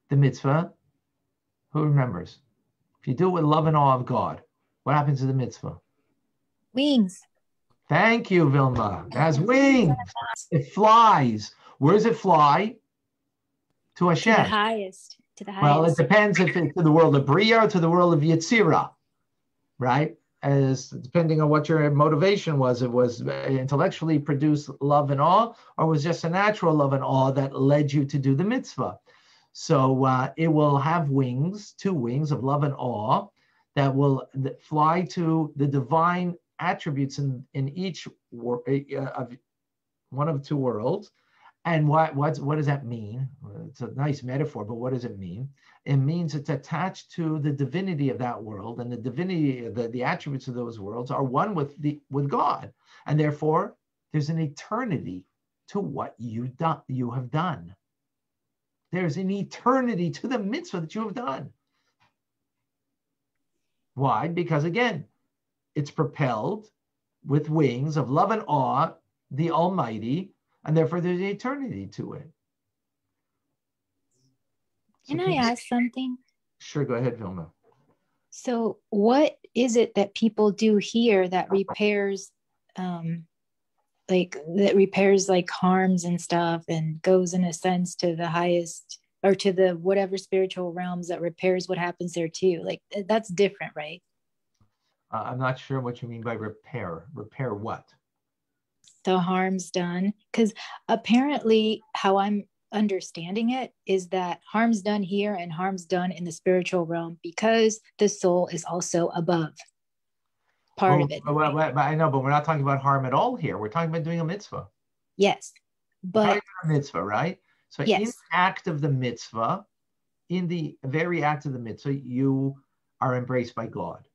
The mitzvah, who remembers? If you do it with love and awe of God, what happens to the mitzvah? Wings. Thank you, Vilma. It has wings. It flies. Where does it fly? To Hashem. To the highest. to the Well, it highest? depends if it's to the world of Bria or to the world of Yetzirah, right? As depending on what your motivation was, it was intellectually produced love and awe, or was just a natural love and awe that led you to do the mitzvah. So it will have wings, 2 wings of love and awe that will fly to the divine attributes in each of one of 2 worlds. And what does that mean? It's a nice metaphor, but what does it mean? It means it's attached to the divinity of that world, and the divinity, the attributes of those worlds are one with God, and therefore there's an eternity to what you have done. There's an eternity to the mitzvah that you have done. Why? Because again, it's propelled with wings of love and awe, the Almighty, and therefore there's eternity to it. Can I ask something? Sure, go ahead, Vilma. So what is it that people do here that repairs like harms and stuff, and goes in a sense to the highest, or to the whatever spiritual realms that repairs what happens there too? Like that's different, right? I'm not sure what you mean by repair. Repair what? The harms done, because apparently how I'm understanding it is that harm's done here and harm's done in the spiritual realm, because the soul is also above part of it. Well, I know, but we're not talking about harm at all here. We're talking about doing a mitzvah. Yes, but a mitzvah, right? So yes. In the act of the mitzvah, in the very act of the mitzvah, you are embraced by God.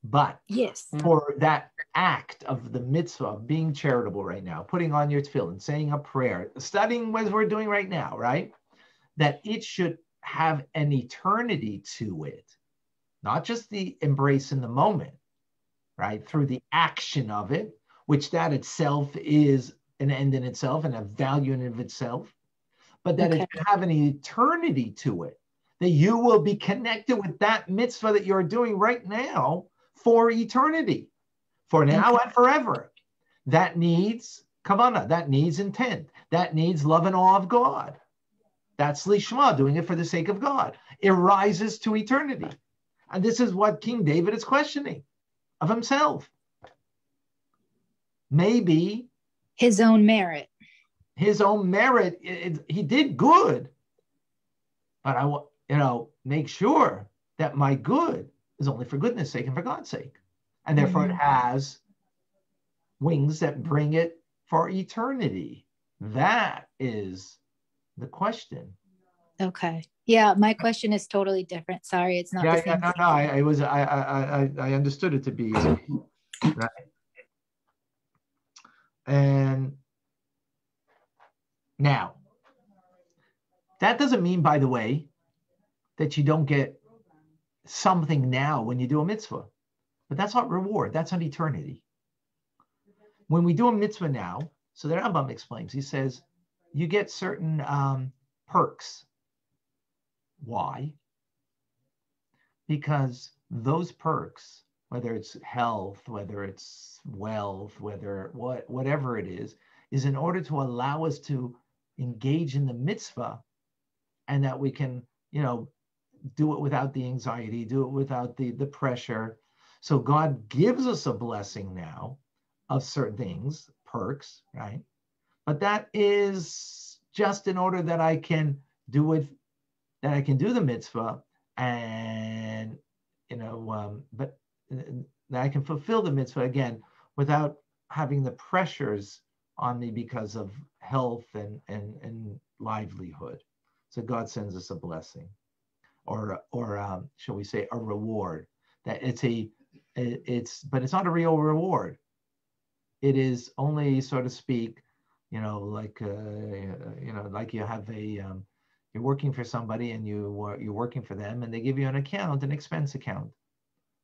But yes, for that act of the mitzvah, of being charitable right now, putting on your tefillin, saying a prayer, studying as we're doing right now, right? That it should have an eternity to it, not just the embrace in the moment, right? Through the action of it, which that itself is an end in itself and a value in of itself, but that it should have an eternity to it, that you will be connected with that mitzvah that you're doing right now for eternity, for now and forever. That needs kavanah, that needs intent, that needs love and awe of God. That's lishma, doing it for the sake of God. It rises to eternity. And this is what King David is questioning of himself. Maybe his own merit. His own merit, he did good. But I want, make sure that my good is only for goodness sake and for God's sake. And therefore it has wings that bring it for eternity. That is the question. Okay. Yeah, my question is totally different. Sorry, it's not the same. I understood it to be right. And now, that doesn't mean, by the way, that you don't get something now when you do a mitzvah. But that's not reward. That's not eternity. When we do a mitzvah now, so the Rambam explains, he says, you get certain perks. Why? Because those perks, whether it's health, whether it's wealth, whatever it is in order to allow us to engage in the mitzvah, and that we can, do it without the anxiety, do it without the pressure. So God gives us a blessing now of certain things, perks, right? But that is just in order that I can do it, that I can do the mitzvah, and but that I can fulfill the mitzvah again without having the pressures on me because of health and livelihood. So God sends us a blessing, or shall we say a reward? That but it's not a real reward. It is only, so to speak, like you have you're working for somebody and you're working for them, and they give you an expense account.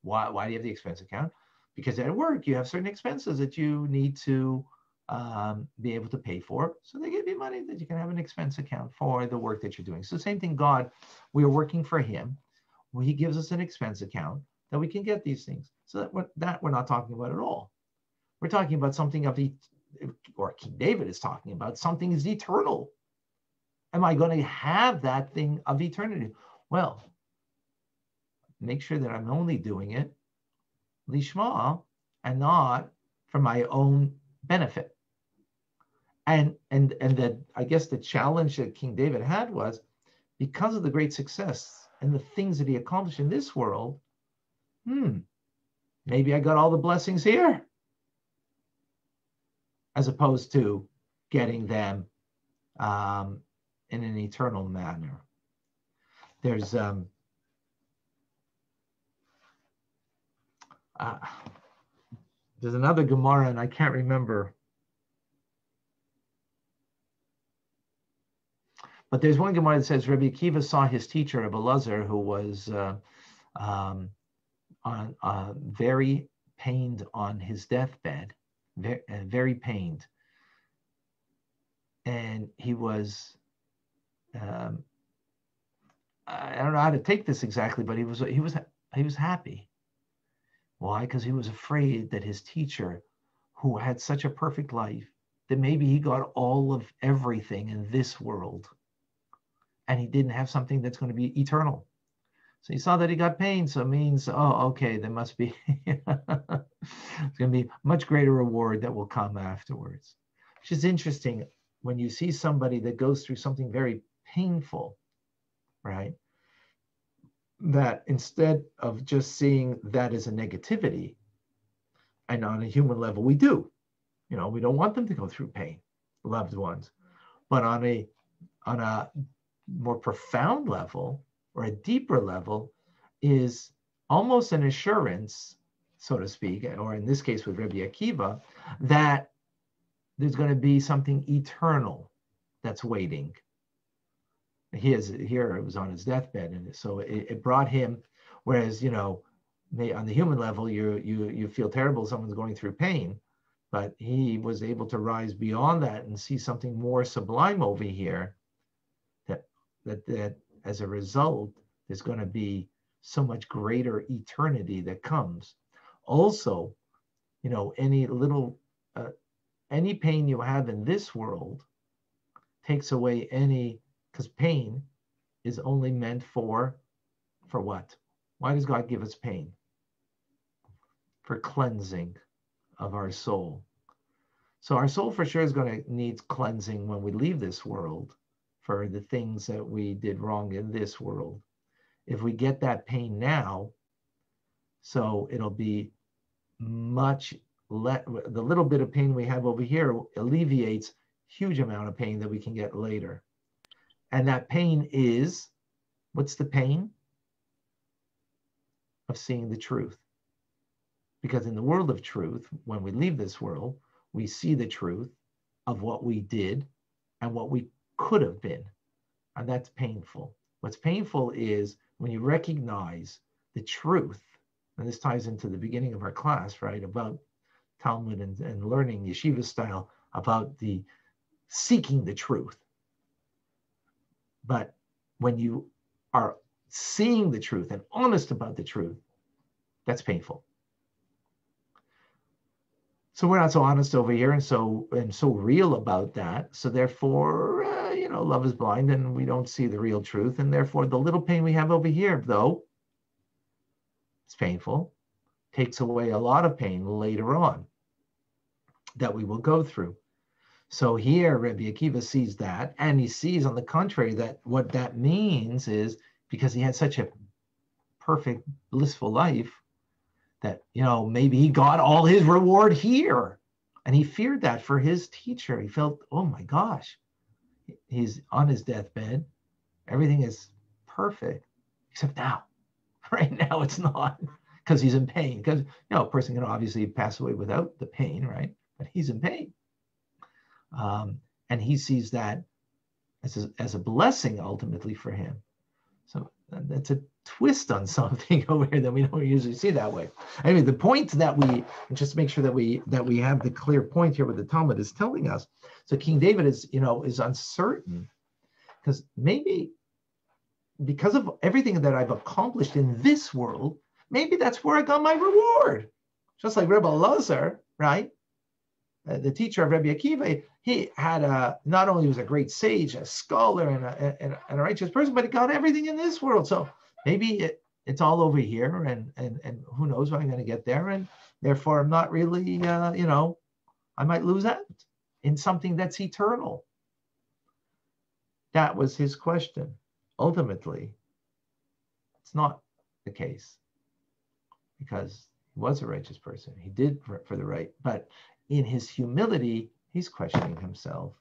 Why do you have the expense account? Because at work you have certain expenses that you need to be able to pay for. So they give you money that you can have an expense account for the work that you're doing. So same thing, God, we are working for him. Well, he gives us an expense account that we can get these things. So that we're not talking about at all. We're talking about something or King David is talking about something is eternal. am I going to have that thing of eternity? Well, make sure that I'm only doing it lishma and not for my own benefit. And that, I guess the challenge that King David had was, because of the great success and the things that he accomplished in this world, maybe I got all the blessings here, as opposed to getting them in an eternal manner. There's another Gemara, and I can't remember. But there's one Gemara that says Rabbi Akiva saw his teacher, Rabbi Elazar, who was very pained on his deathbed, very pained. And he was, I don't know how to take this exactly, but he was happy. Why? Because he was afraid that his teacher, who had such a perfect life, that maybe he got all of everything in this world, and he didn't have something that's going to be eternal. So he saw that he got pain, so it means, oh, okay, there must be, it's going to be much greater reward that will come afterwards. Which is interesting, when you see somebody that goes through something very painful, right? That instead of just seeing that as a negativity, and on a human level, we do. We don't want them to go through pain, loved ones. But on a more profound level, or a deeper level, is almost an assurance, so to speak, or in this case with Rabbi Akiva, that there's going to be something eternal that's waiting. Here it was on his deathbed, and so it brought him, whereas, on the human level, you feel terrible, someone's going through pain, but he was able to rise beyond that and see something more sublime over here, that as a result, there's going to be so much greater eternity that comes. Also, any pain you have in this world takes away because pain is only meant for what? Why does God give us pain? For cleansing of our soul. So our soul for sure is going to need cleansing when we leave this world, for the things that we did wrong in this world. If we get that pain now, so it'll be much less, the little bit of pain we have over here alleviates huge amount of pain that we can get later. And that pain is, what's the pain? Of seeing the truth. Because in the world of truth, when we leave this world, we see the truth of what we did and what we could have been. And that's painful. What's painful is when you recognize the truth, and this ties into the beginning of our class, right, about Talmud and learning yeshiva style, about the seeking the truth. But when you are seeing the truth and honest about the truth, that's painful. So we're not so honest over here and so real about that. So therefore, love is blind and we don't see the real truth. And therefore, the little pain we have over here, though, it's painful, takes away a lot of pain later on that we will go through. So here, Rabbi Akiva sees that, and he sees, on the contrary, that what that means is, because he had such a perfect, blissful life, that, maybe he got all his reward here. And he feared that for his teacher. He felt, oh my gosh, he's on his deathbed. Everything is perfect, except now. Right now it's not, because he's in pain. Because, a person can obviously pass away without the pain, right? But he's in pain. And he sees that as a blessing ultimately for him. So that's a twist on something over here that we don't usually see that way. Anyway, the point that just make sure that we have the clear point here with the Talmud is telling us. So King David is uncertain, because maybe because of everything that I've accomplished in this world, maybe that's where I got my reward. Just like Rebbe Elazar, right? the teacher of Rabbi Akiva, he had not only was a great sage, a scholar, and a righteous person, but he got everything in this world. So maybe it's all over here, and who knows when I'm going to get there, and therefore I'm not really, I might lose out in something that's eternal. That was his question. Ultimately, it's not the case, because he was a righteous person. He did for the right, but in his humility, he's questioning himself.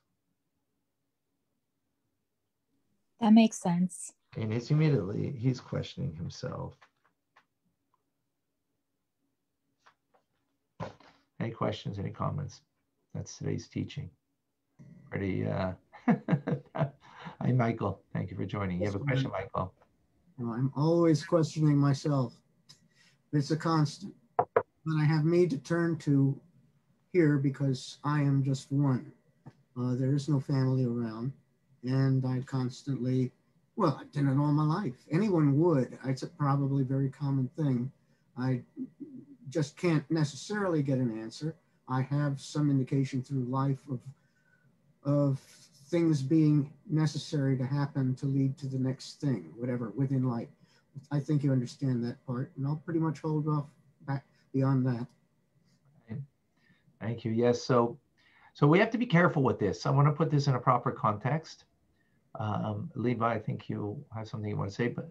That makes sense. In his humility, he's questioning himself. Any questions, any comments? That's today's teaching. Pretty, Hi, Michael. Thank you for joining. You have a question, Michael? I'm always questioning myself. It's a constant. But I have me to turn to here because I am just one. There is no family around. And I constantly, well, I've done it all my life. Anyone would. It's probably a very common thing. I just can't necessarily get an answer. I have some indication through life of things being necessary to happen to lead to the next thing, whatever, within life. I think you understand that part, and I'll pretty much hold off back beyond that. Thank you. Yes, so we have to be careful with this. I want to put this in a proper context. Levi, I think you have something you want to say, but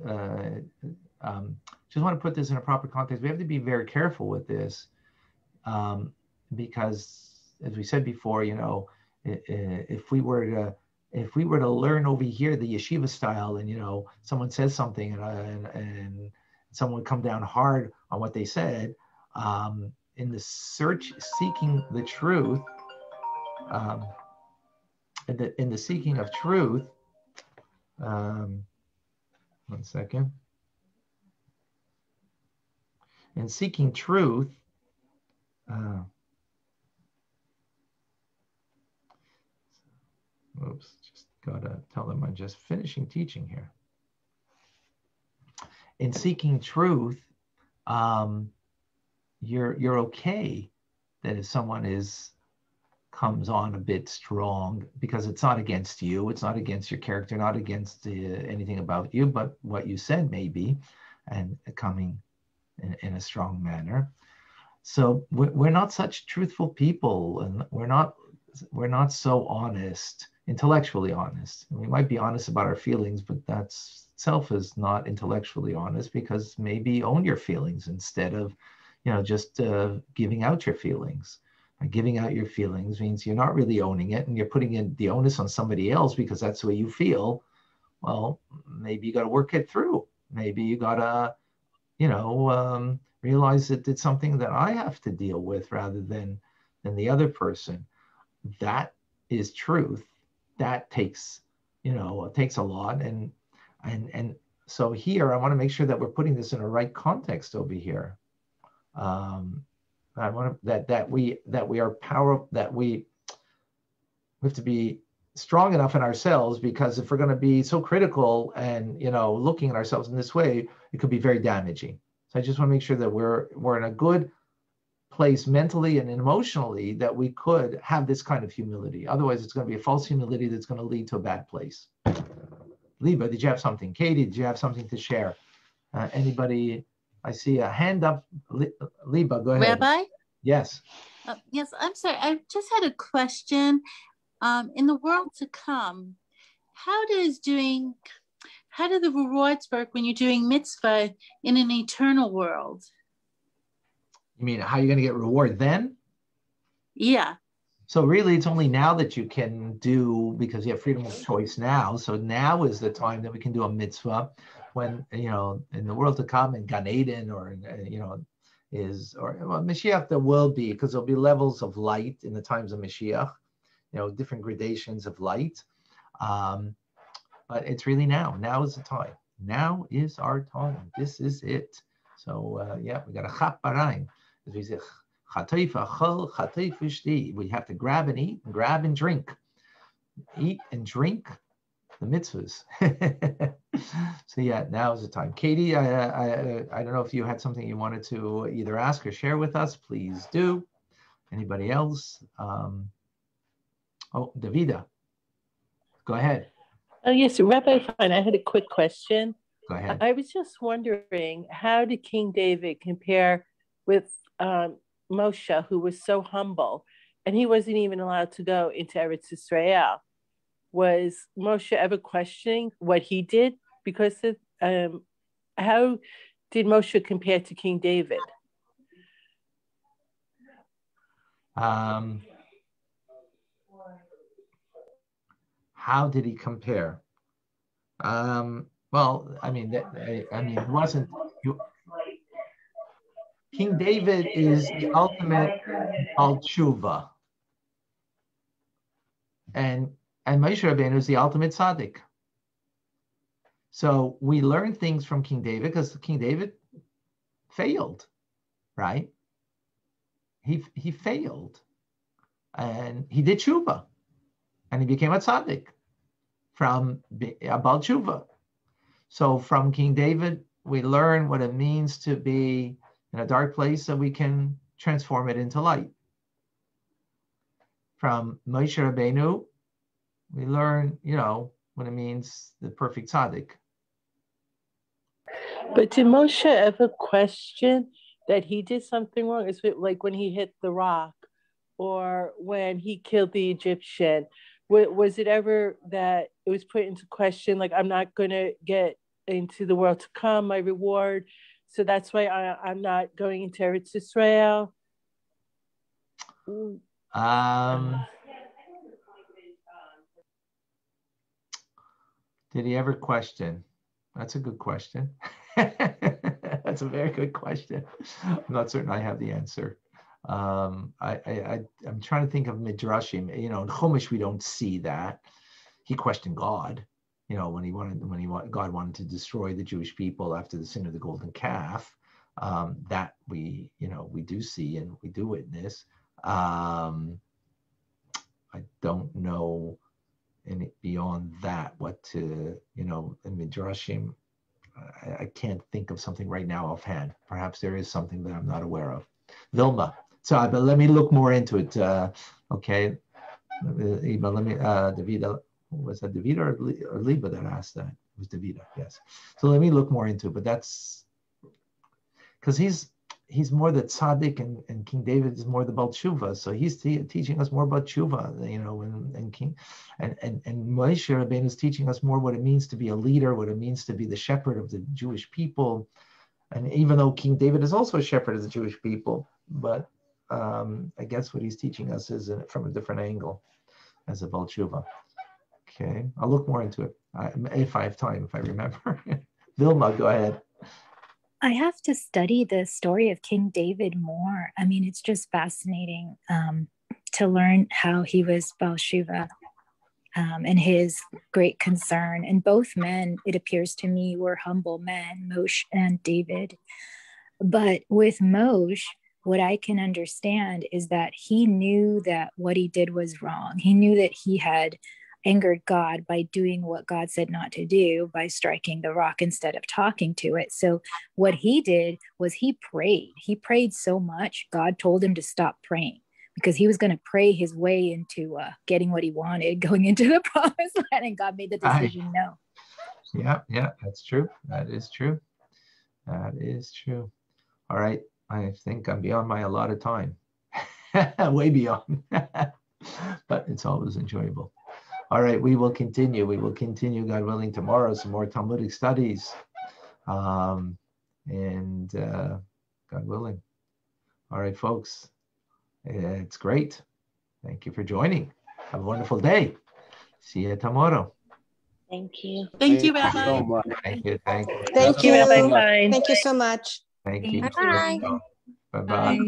just want to put this in a proper context. We have to be very careful with this because, as we said before, if we were to learn over here the yeshiva style, and someone says something and someone would come down hard on what they said, in the seeking the truth, in the seeking of truth, one second. In seeking truth, oops, just gotta tell them I'm just finishing teaching here. In seeking truth, you're okay that if someone comes on a bit strong, because it's not against you, it's not against your character, not against anything about you, but what you said maybe, and coming in a strong manner. So we're not such truthful people, and we're not so honest, intellectually honest. We might be honest about our feelings, but that's itself is not intellectually honest, because maybe own your feelings instead of just giving out your feelings. And giving out your feelings means you're not really owning it, and you're putting in the onus on somebody else because that's the way you feel. Well, maybe you got to work it through. Maybe you got to, realize that it's something that I have to deal with rather than the other person. That is truth. That takes, it takes a lot. And so here, I want to make sure that we're putting this in a right context over here. I want that we have to be strong enough in ourselves, because if we're going to be so critical and looking at ourselves in this way, it could be very damaging. So I just want to make sure that we're in a good place mentally and emotionally that we could have this kind of humility. Otherwise, it's going to be a false humility that's going to lead to a bad place. Liba, did you have something? Katie, did you have something to share? Anybody? I see a hand up. Liba, go ahead. Rabbi? Yes. Yes, I'm sorry. I just had a question. In the world to come, how do the rewards work when you're doing mitzvah in an eternal world? You mean how you're going to get reward then? Yeah. So really, it's only now that you can do, because you have freedom of choice now. So now is the time that we can do a mitzvah. When, in the world to come, in Gan Eden, or, Mashiach, there will be, because there'll be levels of light in the times of Mashiach, different gradations of light. But it's really now. Now is the time. Now is our time. This is it. So, we got a chap baraim. As we say, we have to grab and eat, and grab and drink. Eat and drink the mitzvahs. So now is the time. Katie, I don't know if you had something you wanted to either ask or share with us. Please do. Anybody else? Oh, Davida, go ahead. Oh, yes, Rabbi Fine, I had a quick question. Go ahead. I was just wondering, how did King David compare with Moshe, who was so humble, and he wasn't even allowed to go into Eretz Israel? Was Moshe ever questioning what he did? Because of, how did Moshe compare to King David? How did he compare? Well, I mean, it wasn't. King David is the ultimate Baal Tshuva, and Moshe Rabbeinu is the ultimate tzaddik. So we learn things from King David because King David failed, right? He failed, and he did tshuva, and he became a tzaddik from a Baal Tshuva. So from King David, we learn what it means to be in a dark place so we can transform it into light. From Moshe Rabbeinu, we learn, what it means, the perfect tzaddik. But did Moshe ever question that he did something wrong? Is it like when he hit the rock or when he killed the Egyptian? Was it ever that it was put into question, like, I'm not going to get into the world to come, my reward, so that's why I'm not going into Eretz Israel? Did he ever question? That's a good question. That's a very good question. I'm not certain I have the answer. I'm trying to think of Midrashim. In Chumash we don't see that. He questioned God. When God wanted to destroy the Jewish people after the sin of the golden calf. That we do see and we do witness. I don't know any beyond that what to in Midrashim. I can't think of something right now offhand. Perhaps there is something that I'm not aware of. Vilma. So, but let me look more into it. Okay. Let me, Davida, was that Davida or Liba that asked that? It was Davida, yes. So let me look more into it, but that's because he's more the tzaddik and King David is more the Baal Tshuva. So he's teaching us more about Tshuva, and King and Moshe Rabbeinu is teaching us more what it means to be a leader, what it means to be the shepherd of the Jewish people. And even though King David is also a shepherd of the Jewish people, but I guess what he's teaching us is from a different angle as a Baal Tshuva. Okay, I'll look more into it if I have time, if I remember. Vilma, go ahead. I have to study the story of King David more. I mean, it's just fascinating to learn how he was Baal Tshuva and his great concern. And both men, it appears to me, were humble men, Moshe and David. But with Moshe, what I can understand is that he knew that what he did was wrong. He knew that he had angered God by doing what God said not to do, by striking the rock instead of talking to it. So what he did was he prayed. He prayed so much, God told him to stop praying because he was going to pray his way into getting what he wanted, going into the promised land, and God made the decision no. Yeah, that's true. That is true. That is true. All right. I think I'm beyond my allotted time. Way beyond. But it's always enjoyable. All right, we will continue. We will continue, God willing, tomorrow, some more Talmudic studies. God willing. All right, folks. It's great. Thank you for joining. Have a wonderful day. See you tomorrow. Thank you. Thank you, Rabbi. So much. Thank you. Thank you. Thank you, Rabbi Fine. Thank you so much. Thank you. Bye. Bye-bye.